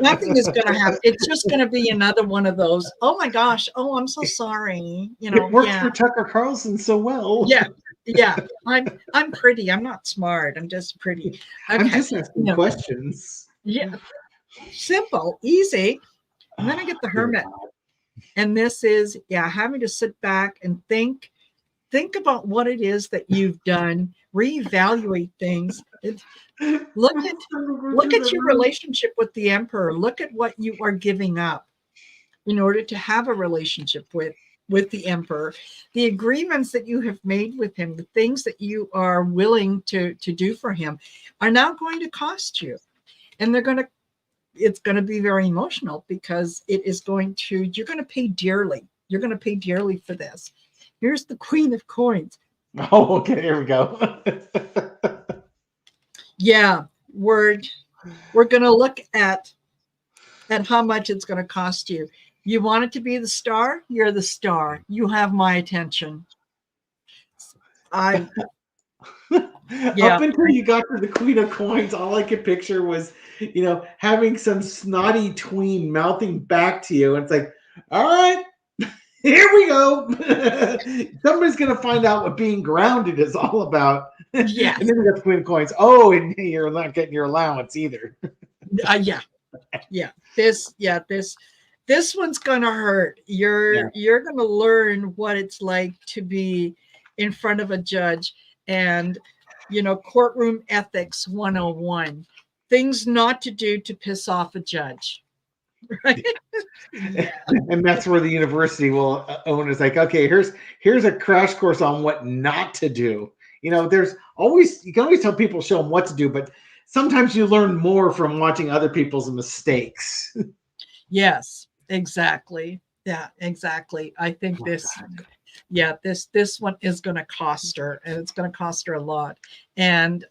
nothing is going to happen. It's just going to be another one of those. Oh my gosh. Oh, I'm so sorry. It worked Yeah, for Tucker Carlson so well. yeah. I'm pretty. I'm not smart. I'm just pretty. Okay. I'm just asking questions. Yeah, simple, easy. And then I get the Hermit, and this is having to sit back and think about what it is that you've done, reevaluate things. Look at your relationship with the Emperor. Look at what you are giving up in order to have a relationship with the Emperor. The agreements that you have made with him, the things that you are willing to do for him, are now going to cost you, and it's going to be very emotional, because you're going to pay dearly. You're going to pay dearly for this. Here's the Queen of Coins. Oh, okay, here we go. Yeah, we're going to look at how much it's going to cost you. You want it to be the star? You're the star. You have my attention. Up until you got to the Queen of Coins, all I could picture was, having some snotty tween mouthing back to you. And it's like, all right, here we go. Somebody's going to find out what being grounded is all about. Yeah. And then we got the Queen of Coins. Oh, and you're not getting your allowance either. Yeah. This one's going to hurt. You're going to learn what it's like to be in front of a judge, and, courtroom ethics 101, things not to do to piss off a judge. Right? Yeah. And that's where the university will own is like, okay, here's a crash course on what not to do. You can always tell people, show them what to do, but sometimes you learn more from watching other people's mistakes. Yes, exactly. Yeah, exactly. I think this one is going to cost her, and it's going to cost her a lot. And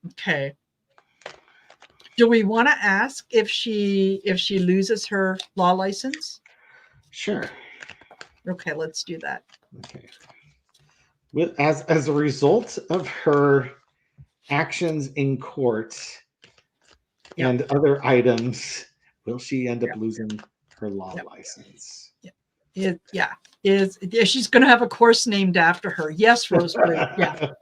okay. Do we want to ask if she loses her law license? Sure. Okay, let's do that. Okay. As a result of her actions in court and other items, will she end up losing her law license? She's going to have a course named after her. Yes, Roseblue.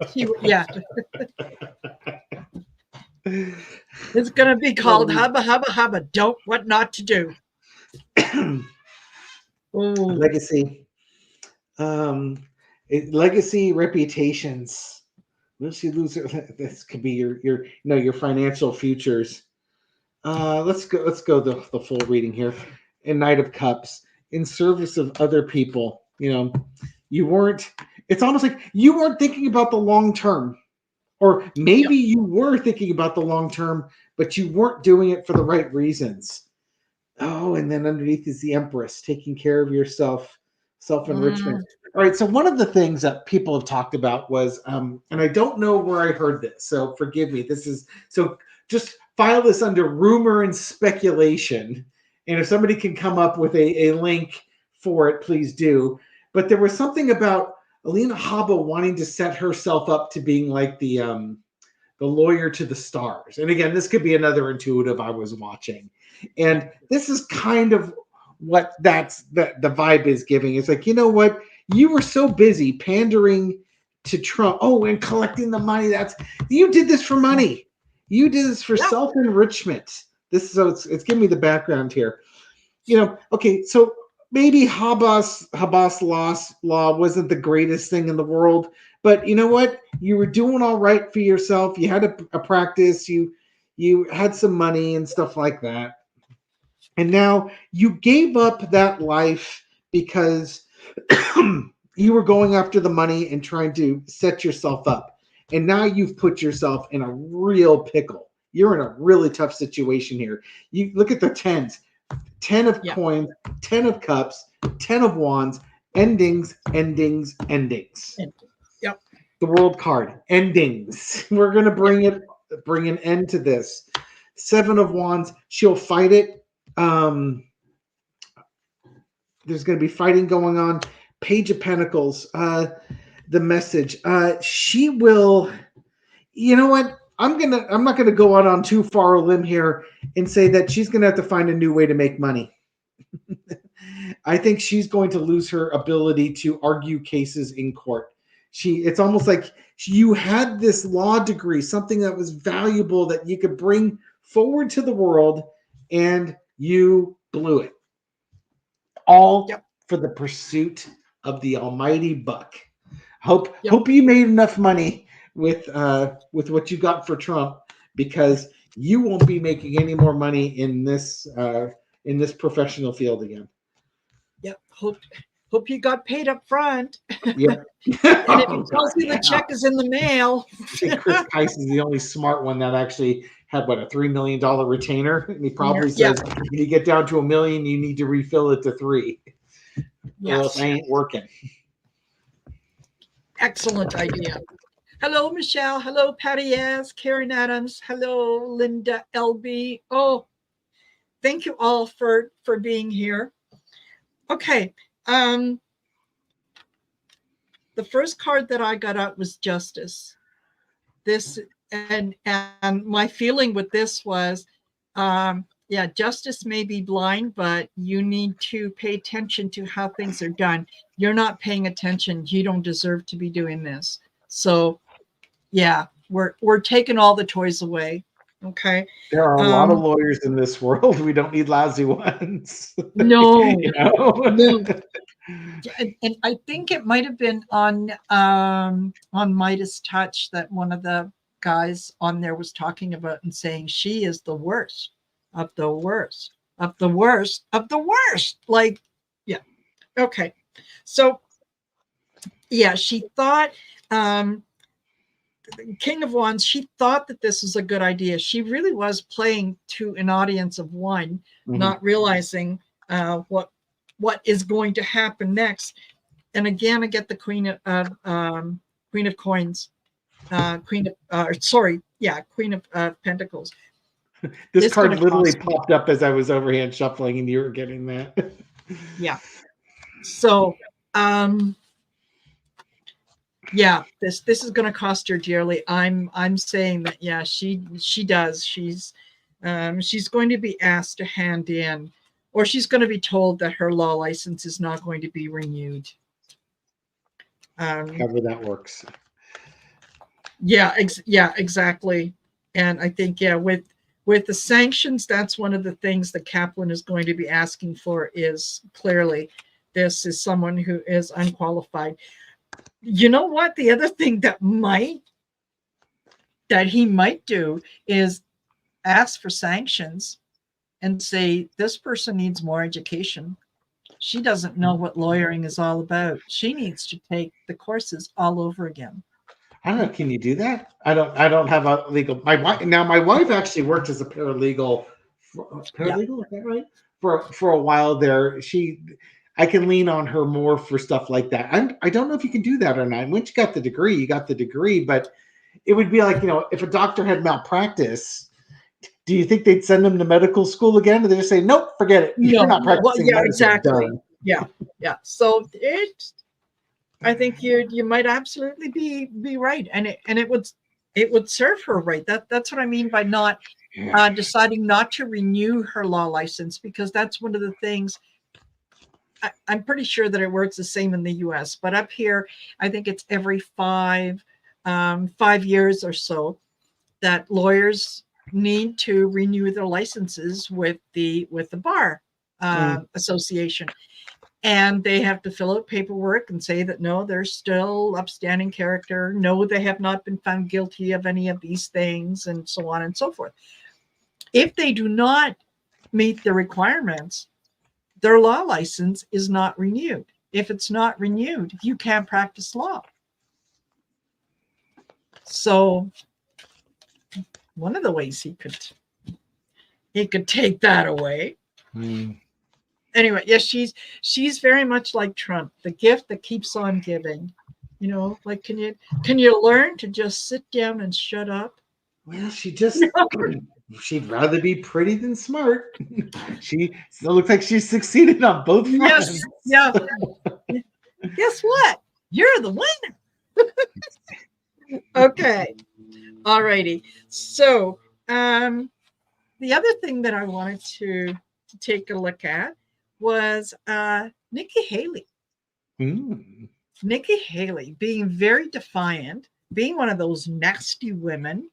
It's going to be called Hubba Hubba Hubba. Don't what not to do. Legacy. Legacy reputations. Will she lose her? This could be your financial futures. Let's go the full reading here. In Knight of Cups, in service of other people. You weren't. It's almost like you weren't thinking about the long term. Or maybe you were thinking about the long term, but you weren't doing it for the right reasons. Oh, and then underneath is the Empress, taking care of yourself, self-enrichment. All right, so one of the things that people have talked about was, and I don't know where I heard this, so forgive me. So just file this under rumor and speculation. And if somebody can come up with a link for it, please do. But there was something about Alina Habba wanting to set herself up to being like the lawyer to the stars. And again, this could be another intuitive I was watching. And this is kind of what the vibe is giving. It's like, you know what? You were so busy pandering to Trump. Oh, and collecting the money. You did this for money. You did this for self-enrichment. It's giving me the background here. Okay, so maybe Habas law wasn't the greatest thing in the world, but you know what? You were doing all right for yourself. You had a practice. You had some money and stuff like that. And now you gave up that life because you were going after the money and trying to set yourself up. And now you've put yourself in a real pickle. You're in a really tough situation here. You look at the tens, 10 of Yeah. coins, 10 of cups, 10 of wands, endings, endings, endings. Yep. The world card, endings. We're going to bring an end to this. 7 of wands, she'll fight it. There's going to be fighting going on. Page of pentacles, the message. She will, you know what? I'm not gonna go out on too far a limb here and say that she's gonna have to find a new way to make money. I think she's going to lose her ability to argue cases in court. It's almost like you had this law degree, something that was valuable that you could bring forward to the world, and you blew it. All for the pursuit of the almighty buck. Hope you made enough money with what you got for Trump, because you won't be making any more money in this professional field again. Yep. Hope you got paid up front. Yep. And if he tells you the check is in the mail. I think Chris Tice is the only smart one that actually had a $3 million retainer, and he probably says, when you get down to $1 million, you need to refill it to $3 million. Yes. Or else I ain't working. Excellent idea. Hello, Michelle. Hello, Patty S. Karen Adams. Hello, Linda LB. Oh, thank you all for being here. Okay. The first card that I got out was Justice. This and my feeling with this was, justice may be blind, but you need to pay attention to how things are done. You're not paying attention. You don't deserve to be doing this. So, yeah, we're taking all the toys away. Okay. There are a lot of lawyers in this world. We don't need lousy ones. No. No. And I think it might have been on Midas Touch that one of the guys on there was talking about and saying she is the worst of the worst of the worst of the worst. Like, yeah. Okay. So, yeah, she thought, King of Wands, she thought that this was a good idea. She really was playing to an audience of one, not realizing what is going to happen next. And again, I get the Queen of Coins, Queen of Pentacles. This card literally popped up as I was overhand shuffling, and you were getting that. Yeah. So, this is going to cost her dearly. I'm saying that, yeah, she does. She's going to be asked to hand in, or she's going to be told that her law license is not going to be renewed. However that works. Yeah, exactly. And I think, with the sanctions, that's one of the things that Kaplan is going to be asking for, is clearly this is someone who is unqualified. You know what? The other thing that he might do is ask for sanctions and say, this person needs more education. She doesn't know what lawyering is all about. She needs to take the courses all over again. I don't know. Can you do that? I don't have a legal. My wife actually worked as a paralegal. Paralegal, is that right? For a while there. I can lean on her more for stuff like that. I don't know if you can do that or not. Once you got the degree, you got the degree. But it would be like, if a doctor had malpractice, do you think they'd send them to medical school again? Or they just say, nope, forget it. You're not practicing medicine. Exactly. Done. Yeah. So I think you might absolutely be right, and it would serve her right. That's what I mean by not deciding not to renew her law license, because that's one of the things. I'm pretty sure that it works the same in the U.S., but up here, I think it's every 5 years or so that lawyers need to renew their licenses with the bar association. And they have to fill out paperwork and say that, no, they're still upstanding character. No, they have not been found guilty of any of these things, and so on and so forth. If they do not meet the requirements, their law license is not renewed. If it's not renewed, you can't practice law. So one of the ways he could take that away. Anyway, yes, she's very much like Trump, the gift that keeps on giving. You know, like can you learn to just sit down and shut up? Well, she'd rather be pretty than smart. She still looks like she's succeeded on both Yes, fronts. yeah. Guess what? You're the winner. Okay. All righty. So the other thing that I wanted to take a look at was Nikki Haley. Nikki Haley being very defiant, being one of those nasty women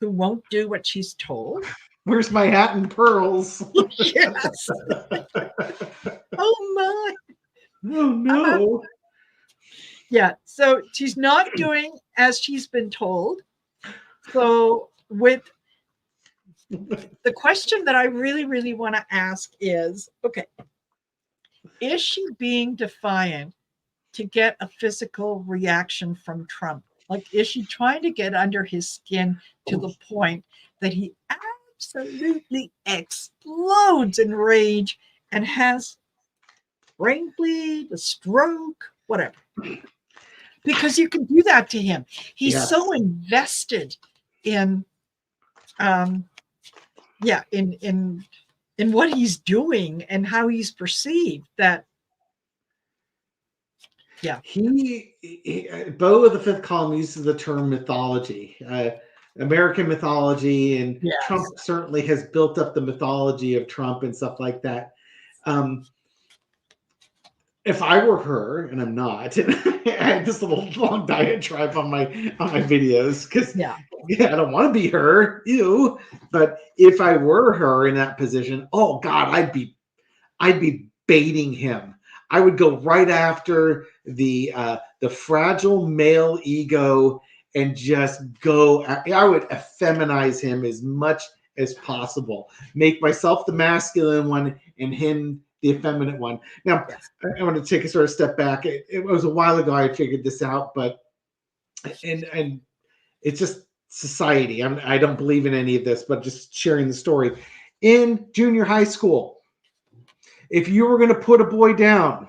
who won't do what she's told. Where's my hat and pearls? Yes. Oh my. Oh no. Yeah. So she's not doing as she's been told. So with the question that I really, really want to ask is, okay, is she being defiant to get a physical reaction from Trump? Like, is she trying to get under his skin to the point that he absolutely explodes in rage and has brain bleed, a stroke, whatever? Because you can do that to him. He's so invested in in what he's doing and how he's perceived that he Beau of the Fifth Column uses the term mythology, American mythology, and Trump certainly has built up the mythology of Trump and stuff like that. If I were her, and I'm not, and I had this little long diatribe on my videos because I don't want to be her, ew. But if I were her in that position, oh God, I'd be baiting him. I would go right after the fragile male ego and just go. I would effeminize him as much as possible. Make myself the masculine one and him the effeminate one. Now, I want to take a sort of step back. It was a while ago I figured this out, but and it's just society. I don't believe in any of this, but just sharing the story. In junior high school, if you were going to put a boy down,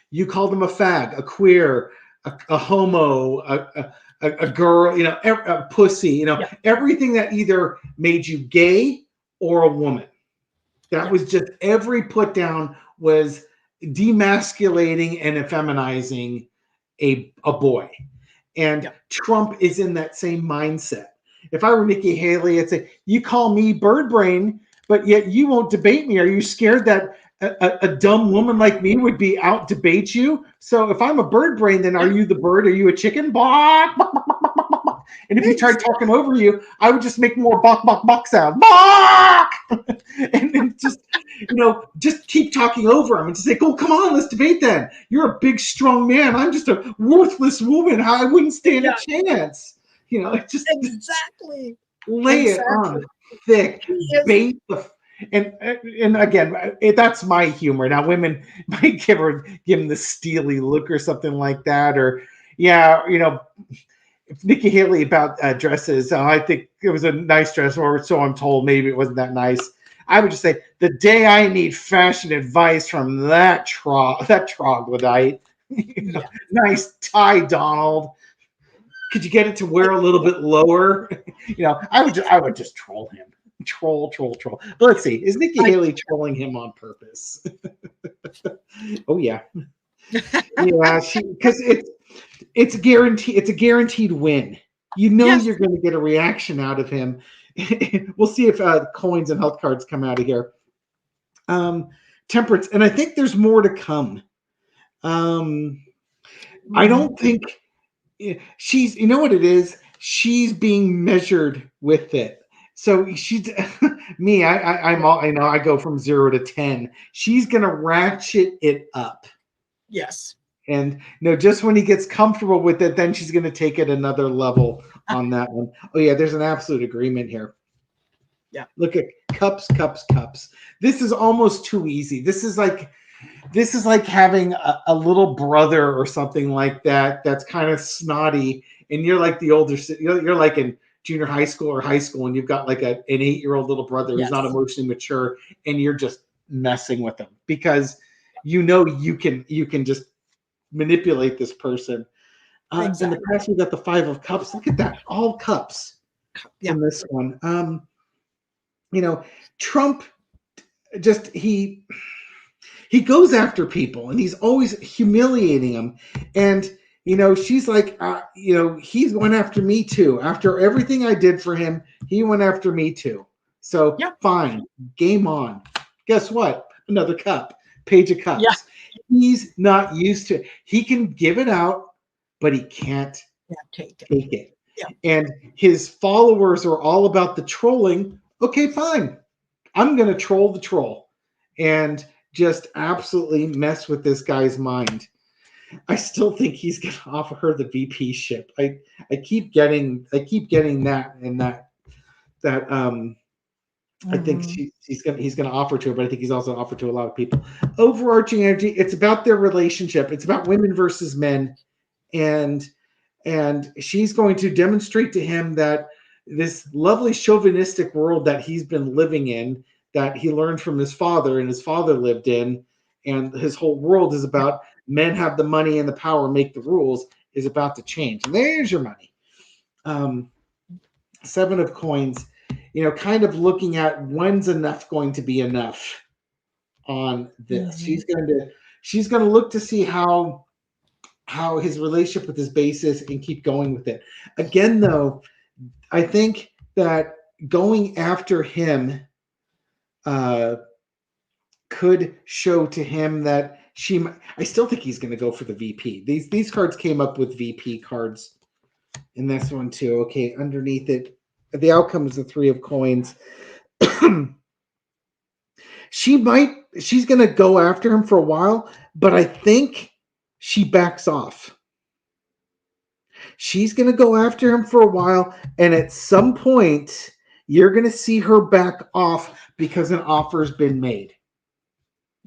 you called him a fag, a queer, a homo, a girl, you know, a pussy, you know, everything that either made you gay or a woman. That was just every put down was demasculating and effeminizing a boy. And Trump is in that same mindset. If I were Nikki Haley, I'd say, you call me bird brain, but yet you won't debate me. Are you scared that a dumb woman like me would be out debate you? So if I'm a bird brain, then are you the bird? Are you a chicken? Bok, bok, bok, bok, bok, bok, bok. And if he tried talking over you, I would just make more bok, bok, bok sound. Bok! And then just, you know, just keep talking over him and just say, oh, come on, let's debate then. You're a big, strong man. I'm just a worthless woman. I wouldn't stand a chance. You know, just exactly lay it on thick, bait the. And again, that's my humor. Now, women might give him the steely look or something like that, or you know, if Nikki Haley about dresses, I think it was a nice dress, or so I'm told. Maybe it wasn't that nice. I would just say the day I need fashion advice from that troglodyte, you know, nice tie, Donald. Could you get it to wear a little bit lower? You know, I would just troll him. Troll. But let's see. Is Nikki Haley trolling him on purpose? Oh yeah. Yeah, because it's a guaranteed win. You know you're going to get a reaction out of him. We'll see if coins and health cards come out of here. Temperance, and I think there's more to come. I don't think she's. You know what it is? She's being measured with it. So she's me. I'm all. You know, I go from 0 to 10. She's gonna ratchet it up. Yes. And no, just when he gets comfortable with it, then she's going to take it another level on that one. Oh yeah, there's an absolute agreement here. Yeah. Look at cups. This is almost too easy. This is like this is like having a little brother or something like that that's kind of snotty, and you're like the older, you're like in junior high school or high school, and you've got like an 8-year-old little brother who's not Yes, emotionally mature, and you're just messing with him because you can just manipulate this person. In the exactly. past, we got the Five of Cups. Look at that, all cups Yeah, in this one. You know, Trump just he goes after people and he's always humiliating them. And she's like, he's went after me too. After everything I did for him, he went after me too. So yeah, fine, game on. Guess what? Another cup, page of yeah, cups. He's not used to it. He can give it out, but he can't yeah. Take it. take it. Yeah. And his followers are all about the trolling. Okay, fine. I'm going to troll the troll and just absolutely mess with this guy's mind. I still think he's going to offer her the VP ship. I keep getting that and that I think Hmm. he's gonna offer to her, but I think he's also offered to a lot of people. Overarching energy, it's about their relationship. It's about women versus men, and she's going to demonstrate to him that this lovely chauvinistic world that he's been living in, that he learned from his father and his father lived in, and his whole world is Yeah. about men have the money and the power, make the rules, is about to change. And there's your money. Um, Seven of coins, kind of looking at when's enough going to be enough on this. Hmm. She's going to look to see how his relationship with his base is and keep going with it. Again, though, I think that going after him uh, could show to him that I still think he's going to go for the VP. These cards came up with VP cards in this one too. Okay, underneath it, the outcome is the Three of Coins. She's going to go after him for a while, but I think she backs off. She's going to go after him for a while, and at some point, you're going to see her back off because an offer's been made.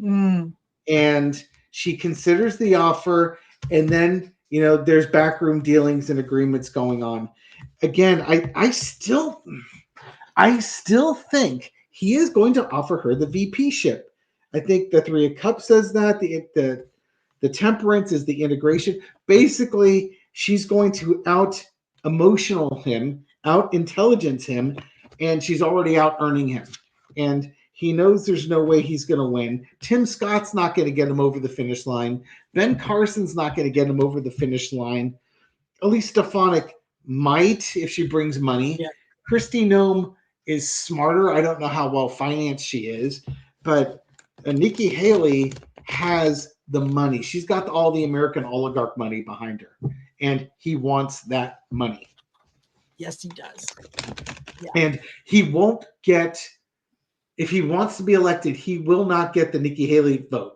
Mm. And she considers the offer, and then, there's backroom dealings and agreements going on. Again, I still think he is going to offer her the VP ship. I think the Three of Cups says that. The Temperance is the integration. Basically, she's going to out emotional him, out intelligence him, and she's already out earning him. And he knows there's no way he's going to win. Tim Scott's not going to get him over the finish line. Ben Carson's not going to get him over the finish line. Elise Stefanik might if she brings money. Yeah. Christy Nome is smarter. I don't know how well financed she is, but Nikki Haley has the money. She's got all the American oligarch money behind her, and he wants that money. Yes, he does. Yeah. And he won't get, if he wants to be elected, he will not get the Nikki Haley vote.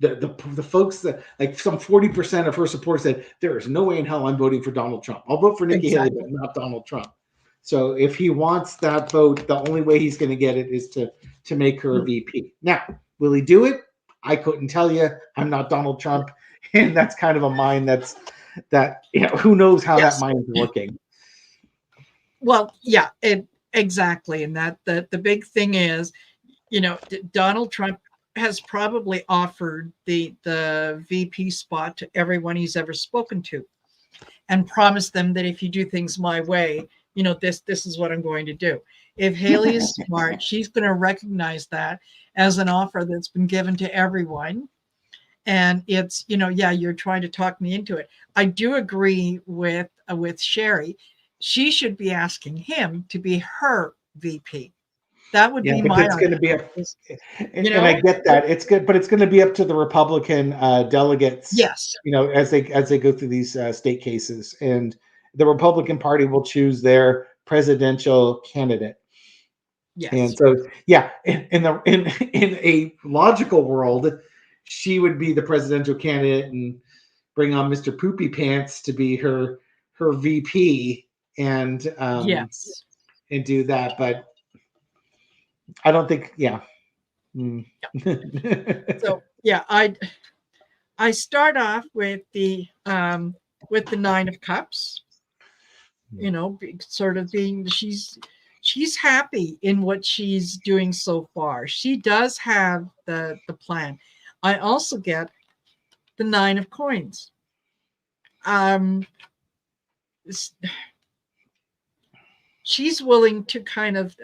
The folks that, like, some 40% of her support said, there is no way in hell I'm voting for Donald Trump. I'll vote for Nikki Haley, but Exactly. not Donald Trump. So if he wants that vote, the only way he's going to get it is to make her a VP. Now, will he do it? I couldn't tell you. I'm not Donald Trump, and that's kind of a mind that who knows how that Yes. mind's working. Well, yeah, exactly. And that the big thing is, Donald Trump has probably offered the VP spot to everyone he's ever spoken to, and promised them that if you do things my way, this is what I'm going to do. If Haley is smart, she's going to recognize that as an offer that's been given to everyone. And it's, yeah, you're trying to talk me into it. I do agree with Sherry. She should be asking him to be her VP. That would Yeah, be but my it's going to be argument. a, Is, you and I know, get that it's good, but it's going to be up to the Republican delegates, yes, as they go through these state cases, and the Republican Party will choose their presidential candidate. And yes, so, yeah, in a logical world, she would be the presidential candidate and bring on Mr. Poopy Pants to be her VP, yes. and do that. But I don't think, yeah. Mm. So yeah, I start off with the Nine of Cups. You know, sort of being she's happy in what she's doing so far. She does have the plan. I also get the Nine of Coins. Um, she's willing to kind of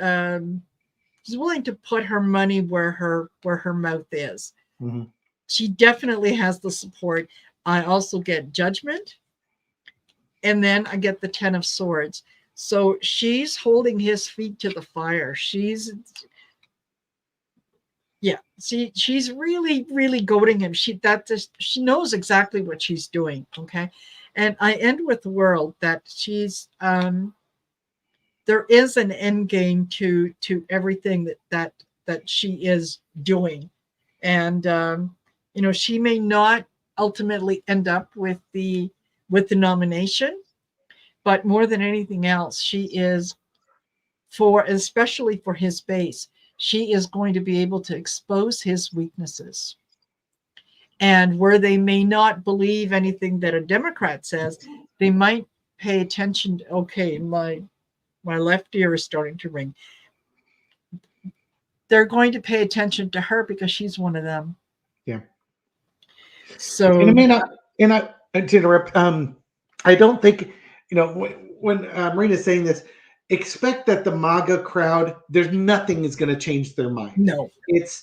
she's willing to put her money where her mouth is. Mm-hmm. She definitely has the support. I also get Judgment, and then I get the Ten of Swords. So she's holding his feet to the fire. Yeah, she's really goading him. She knows exactly what she's doing. Okay, and I end with the world that she's there is an end game to everything that she is doing, and you know, she may not ultimately end up with the nomination, but more than anything else, she is, for especially for his base, she is going to be able to expose his weaknesses. And where they may not believe anything that a Democrat says, they might pay attention to, okay, my left ear is starting to ring. They're going to pay attention to her because she's one of them. Yeah. And So it may not, and I to interrupt, I don't think, when Marina's saying this, expect that the MAGA crowd, there's nothing is going to change their mind. no, It's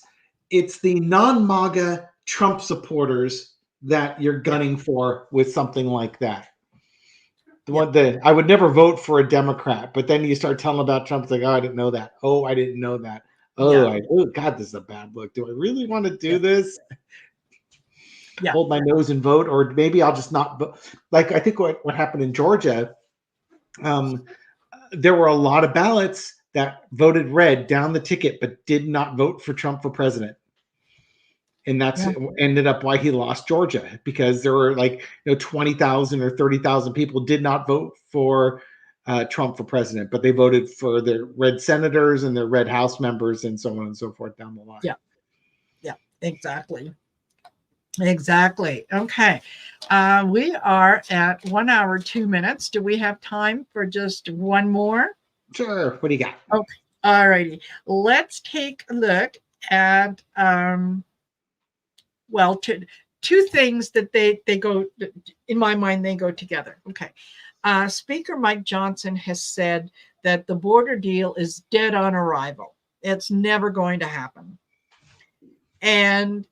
the non-MAGA Trump supporters that you're yeah, gunning for with something like that. The yeah, one that I would never vote for a Democrat, but then you start telling about Trump, it's like, oh, I didn't know that. Oh, I didn't know that. yeah, Oh, God, this is a bad look. Do I really want to do yeah, this? yeah, Hold my nose and vote, or maybe I'll just not vote. Like I think what happened in Georgia, um, there were a lot of ballots that voted red down the ticket, but did not vote for Trump for president. And that's yeah, ended up why he lost Georgia, because there were 20,000 or 30,000 people did not vote for Trump for president, but they voted for their red senators and their red House members and so on and so forth down the line. yeah, yeah, exactly. Exactly. Okay. We are at 1 hour, 2 minutes. Do we have time for just one more? Sure. What do you got? Okay. All righty. Let's take a look at, well, two things that they go, in my mind, they go together. Okay. Speaker Mike Johnson has said that the border deal is dead on arrival. It's never going to happen. And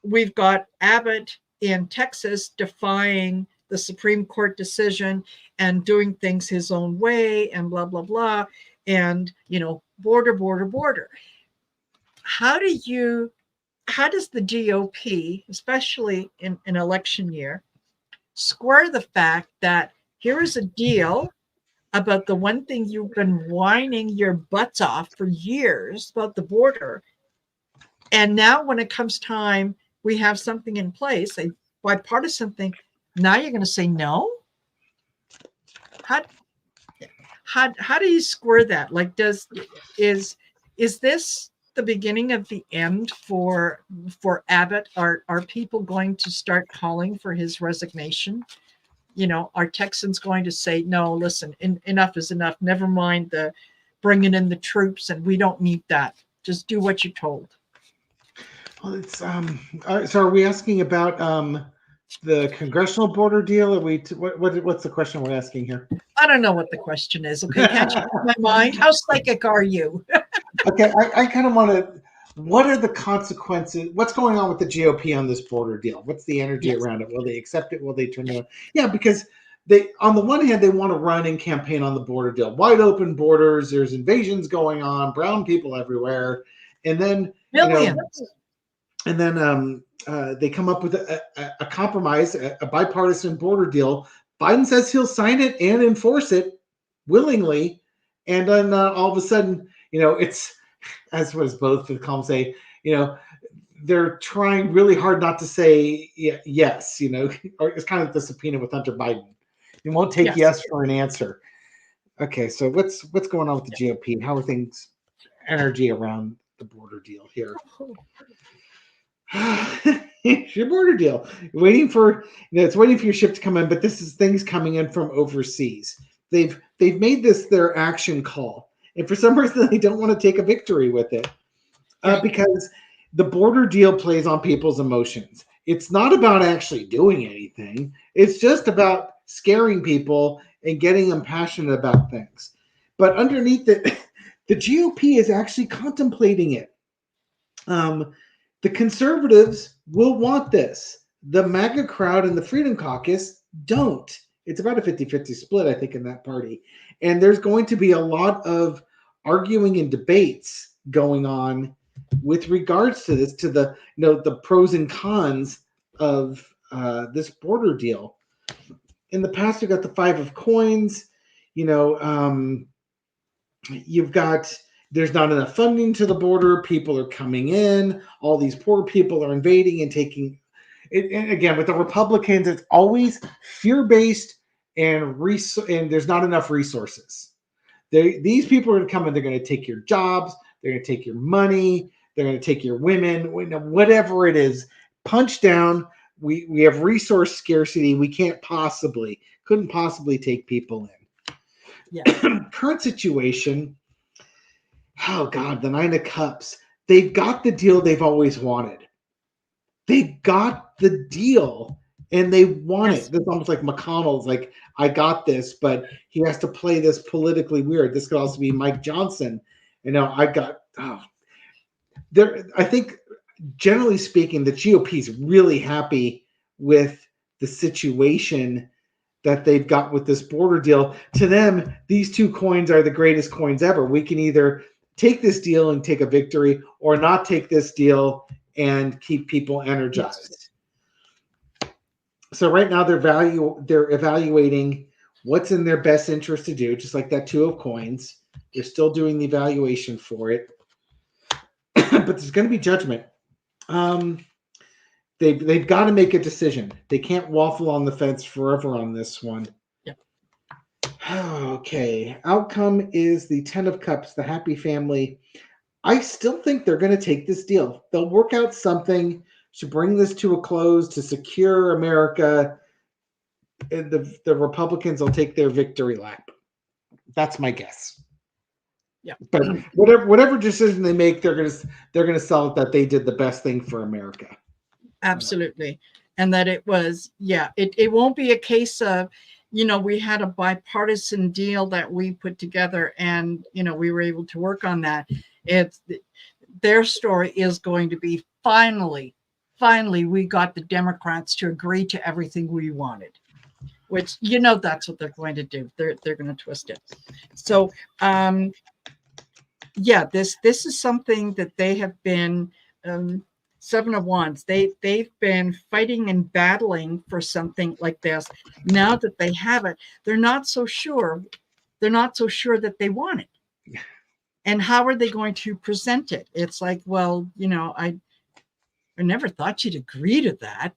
we've got Abbott in Texas defying the Supreme Court decision and doing things his own way and blah, blah, blah. And, you know, border. How do you, how does the GOP, especially in an election year, square the fact that here is a deal about the one thing you've been whining your butts off for years about the border, and now when it comes time, we have something in place, a bipartisan thing. Now you're going to say no? How, how do you square that? Like, is this the beginning of the end for Abbott? Are people going to start calling for his resignation? You know, are Texans going to say, no, listen, enough is enough. Never mind the bringing in the troops, and we don't need that. Just do what you're told. Well, it's so are we asking about the congressional border deal? Are we what's the question we're asking here? I don't know what the question is. Okay, can't you read my mind? How psychic are you? Okay, I kind of want to. What are the consequences? What's going on with the GOP on this border deal? What's the energy Yes. around it? Will they accept it? Will they turn it on? Yeah, because they, on the one hand, they want to run and campaign on the border deal. Wide open borders. There's invasions going on. Brown people everywhere, and then Millions. they come up with a compromise, a bipartisan border deal. Biden says he'll sign it and enforce it willingly, and then all of a sudden, it's, as was both the columns say, they're trying really hard not to say yes, or it's kind of like the subpoena with Hunter Biden. It won't take yes for an answer. Okay, so what's going on with the GOP? How are things, energy around the border deal here? It's your border deal. Waiting for it's waiting for your ship to come in, but this is things coming in from overseas. They've made this their action call, and for some reason they don't want to take a victory with it Yeah. because the border deal plays on people's emotions. It's not about actually doing anything. It's just about scaring people and getting them passionate about things. But underneath it, the GOP is actually contemplating it. The conservatives will want this. The MAGA crowd and the Freedom Caucus don't. It's about a 50-50 split, I think, in that party. And there's going to be a lot of arguing and debates going on with regards to this, to the the pros and cons of this border deal. In the past, we got the Five of Coins. You know, you've got there's not enough funding to the border. People are coming in. All these poor people are invading and taking it. And again, with the Republicans, it's always fear-based and there's not enough resources. These people are going to come in. They're going to take your jobs. They're going to take your money. They're going to take your women. Whatever it is, punch down. We have resource scarcity. We couldn't possibly take people in. Yeah. Current situation. Oh God, the Nine of Cups. They've got the deal they've always wanted. They got the deal and they want Yes. it. It's almost like McConnell's like, I got this, but he has to play this politically weird. This could also be Mike Johnson. I got there. I think generally speaking, the GOP is really happy with the situation that they've got with this border deal. To them, these two coins are the greatest coins ever. We can either take this deal and take a victory or not take this deal and keep people energized. Yes. So right now they're evaluating what's in their best interest to do, just like that Two of Coins. They're still doing the evaluation for it. But there's going to be judgment. They've got to make a decision. They can't waffle on the fence forever on this one. Yep. Okay. Outcome is the Ten of Cups, the happy family. I still think they're going to take this deal. They'll work out something to bring this to a close, to secure America. And the Republicans will take their victory lap. That's my guess. Yeah. But whatever decision they make, they're gonna sell it that they did the best thing for America. Absolutely. And that it was, it won't be a case of, we had a bipartisan deal that we put together and, we were able to work on that. Their story is going to be finally, we got the Democrats to agree to everything we wanted, which, that's what they're going to do. They're going to twist it. So, this is something that they have been, Seven of Wands. They've been fighting and battling for something like this. Now that they have it, they're not so sure. They're not so sure that they want it. And how are they going to present it? It's like, well, I never thought you'd agree to that.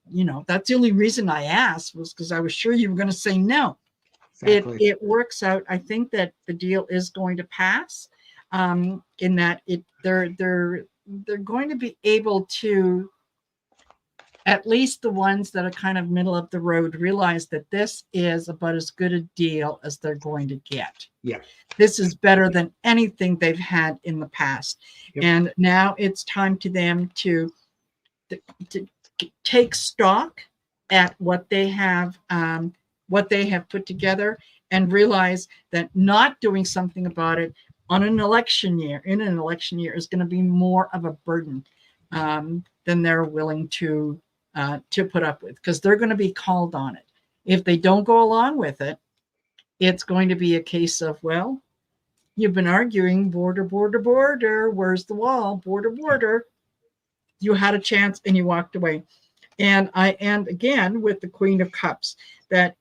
That's the only reason I asked was because I was sure you were going to say no. Exactly. It works out. I think that the deal is going to pass. In that they're going to be able to, at least the ones that are kind of middle of the road, realize that this is about as good a deal as they're going to get. Yeah. This is better than anything they've had in the past. Yep. And now it's time to them to take stock at what they have put together and realize that not doing something about it in an election year is going to be more of a burden than they're willing to put up with, because they're going to be called on it. If they don't go along with it, it's going to be a case of, well, you've been arguing border, where's the wall, border. You had a chance and you walked away. And again with the Queen of Cups, that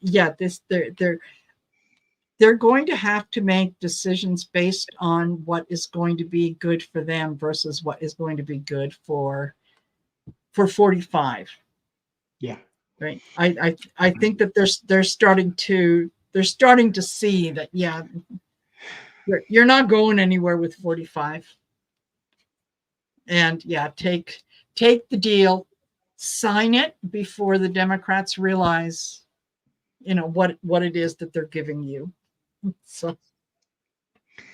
they're going to have to make decisions based on what is going to be good for them versus what is going to be good for 45. Yeah. Right. I think that they're starting to see that, you're not going anywhere with 45. And take take the deal, sign it before the Democrats realize, what it is that they're giving you. So,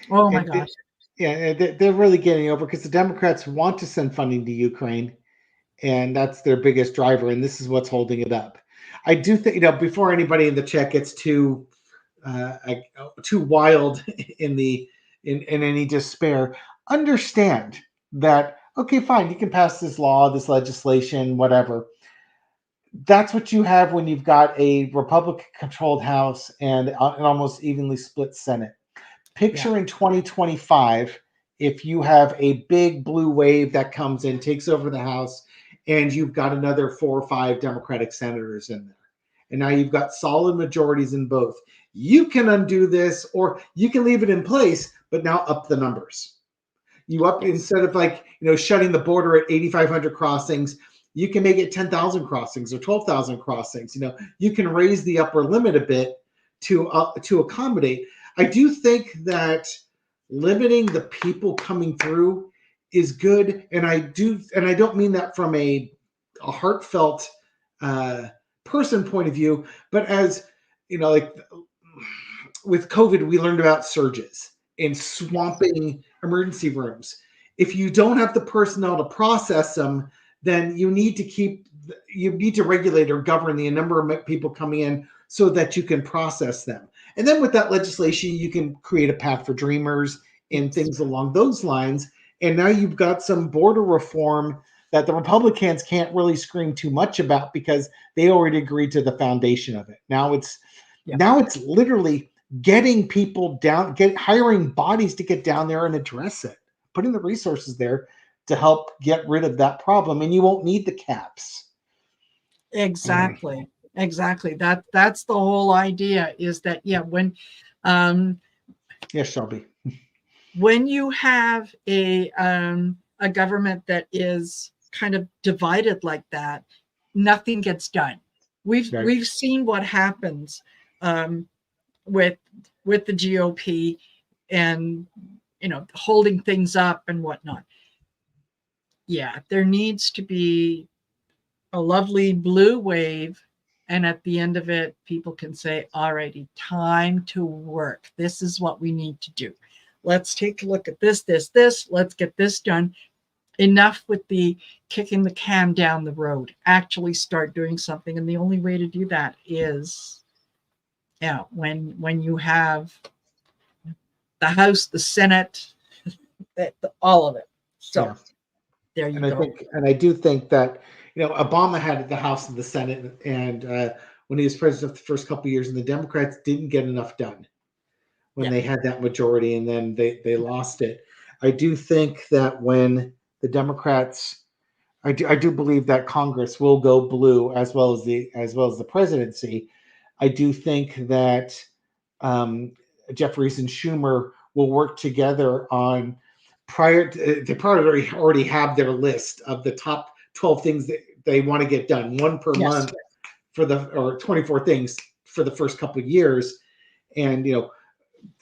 oh my gosh. Yeah, they're really getting over because the Democrats want to send funding to Ukraine, and that's their biggest driver, and this is what's holding it up. I do think, before anybody in the chat gets too wild in any despair, understand that, okay, fine, you can pass this law, this legislation, whatever. That's what you have when you've got a Republican-controlled House and an almost evenly split Senate. Picture in 2025, if you have a big blue wave that comes in, takes over the House, and you've got another 4 or 5 Democratic senators in there. And now you've got solid majorities in both. You can undo this, or you can leave it in place, but now up the numbers. You up, instead of shutting the border at 8,500 crossings, you can make it 10,000 crossings or 12,000 crossings. You can raise the upper limit a bit to accommodate. I do think that limiting the people coming through is good, and I don't mean that from a heartfelt person point of view, but as with COVID, we learned about surges and swamping emergency rooms. If you don't have the personnel to process them, then you need to regulate or govern the number of people coming in so that you can process them. And then with that legislation, you can create a path for dreamers and things along those lines. And now you've got some border reform that the Republicans can't really scream too much about because they already agreed to the foundation of it. Now it's literally getting people down, hiring bodies to get down there and address it, putting the resources there to help get rid of that problem, and you won't need the caps. Exactly. That's the whole idea, is that when yes, Shelby, when you have a government that is kind of divided like that, nothing gets done. We've seen what happens with the GOP and holding things up and whatnot. Yeah, there needs to be a lovely blue wave, and at the end of it, people can say, alrighty, time to work. This is what we need to do. Let's take a look at this. Let's get this done. Enough with the kicking the can down the road. Actually start doing something. And the only way to do that is when you have the House, the Senate, all of it. So there you go. I do think that Obama had the House and the Senate, and when he was president the first couple of years, and the Democrats didn't get enough done when they had that majority, and then they lost it. I do think that when the Democrats, I do believe that Congress will go blue as well as the presidency. I do think that Jeffries and Schumer will work together on they probably already have their list of the top 12 things that they want to get done, one per month or 24 things for the first couple of years. And,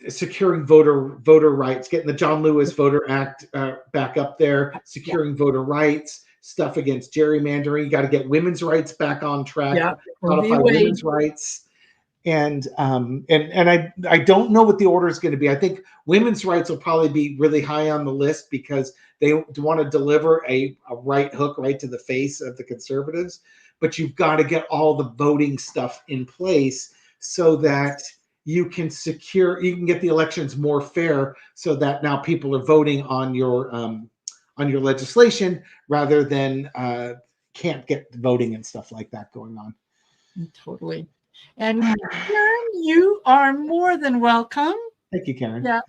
securing voter rights, getting the John Lewis Voter Act back up there, securing voter rights, stuff against gerrymandering. You got to get women's rights back on track, codify women's rights. And I don't know what the order is going to be. I think women's rights will probably be really high on the list because they want to deliver a right hook right to the face of the conservatives. But you've got to get all the voting stuff in place so that you can get the elections more fair, so that now people are voting on your legislation rather than can't get voting and stuff like that going on. Totally. And Karen, you are more than welcome. Thank you, Karen. Yeah.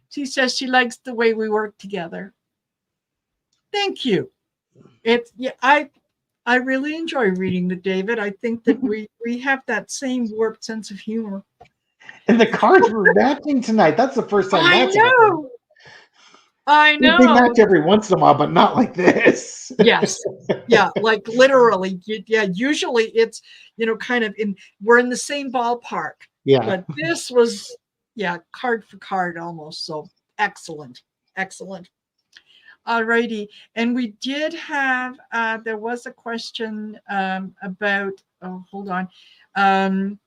She says she likes the way we work together. Thank you. I really enjoy reading with David. I think that we have that same warped sense of humor. And the cards were matching tonight. That's the first time that's happened. I know. They match every once in a while, but not like this. Yes. Yeah, like literally. Yeah, usually it's, kind of we're in the same ballpark. Yeah. But this was, card for card almost. So excellent. All righty. And we did have, there was a question about, oh, hold on, um,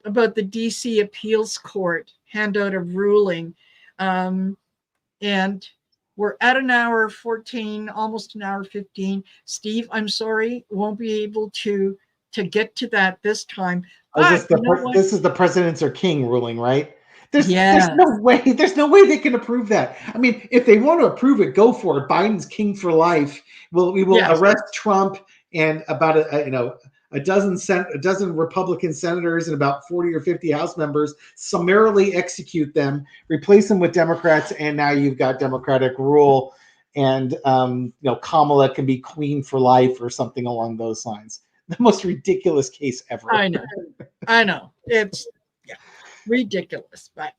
about the DC Appeals Court handout of ruling. Um, and we're at an hour 14, almost an hour 15. Steve, I'm sorry, won't be able to get to that this time. Is But you know what? this is the presidents are king ruling, right? There's Yes, no way they can approve that. I mean, if they want to approve it, go for it. Biden's king for life. We will yes, arrest Trump and about a dozen Republican senators and about 40 or 50 House members, summarily execute them, replace them with Democrats, and now you've got Democratic rule, and Kamala can be queen for life or something along those lines. The most ridiculous case ever. I know. I know. It's yeah, ridiculous. But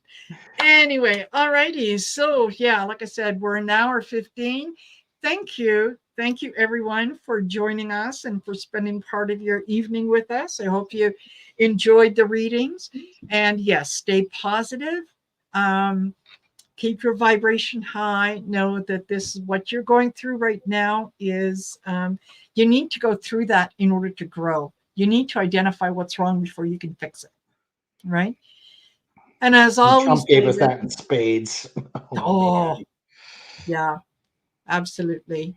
anyway, all righty. So yeah, like I said, we're an hour 15. Thank you. Thank you everyone for joining us and for spending part of your evening with us. I hope you enjoyed the readings. And yes, stay positive. Um, keep your vibration high. Know that this is what you're going through right now is you need to go through that in order to grow. You need to identify what's wrong before you can fix it. Right. And as And always, Trump gave us David, that in spades. Oh oh, man. yeah, absolutely.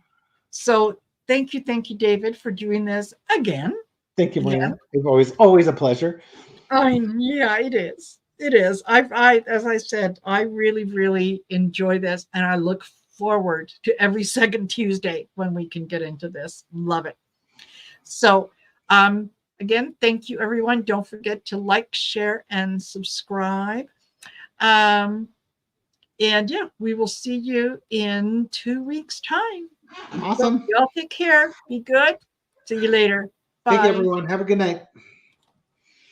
So thank you, David, for doing this again. Thank you, Again. Marina. It's always a pleasure. I mean, yeah, it is. It is. As I said, I really, really enjoy this, and I look forward to every second Tuesday when we can get into this. Love it. So, again, thank you, everyone. Don't forget to like, share, and subscribe. Um, and yeah, we will see you in 2 weeks' time. So, Awesome. y'all take care. Be good. See you later. Thank you, Bye. everyone. Have a good night.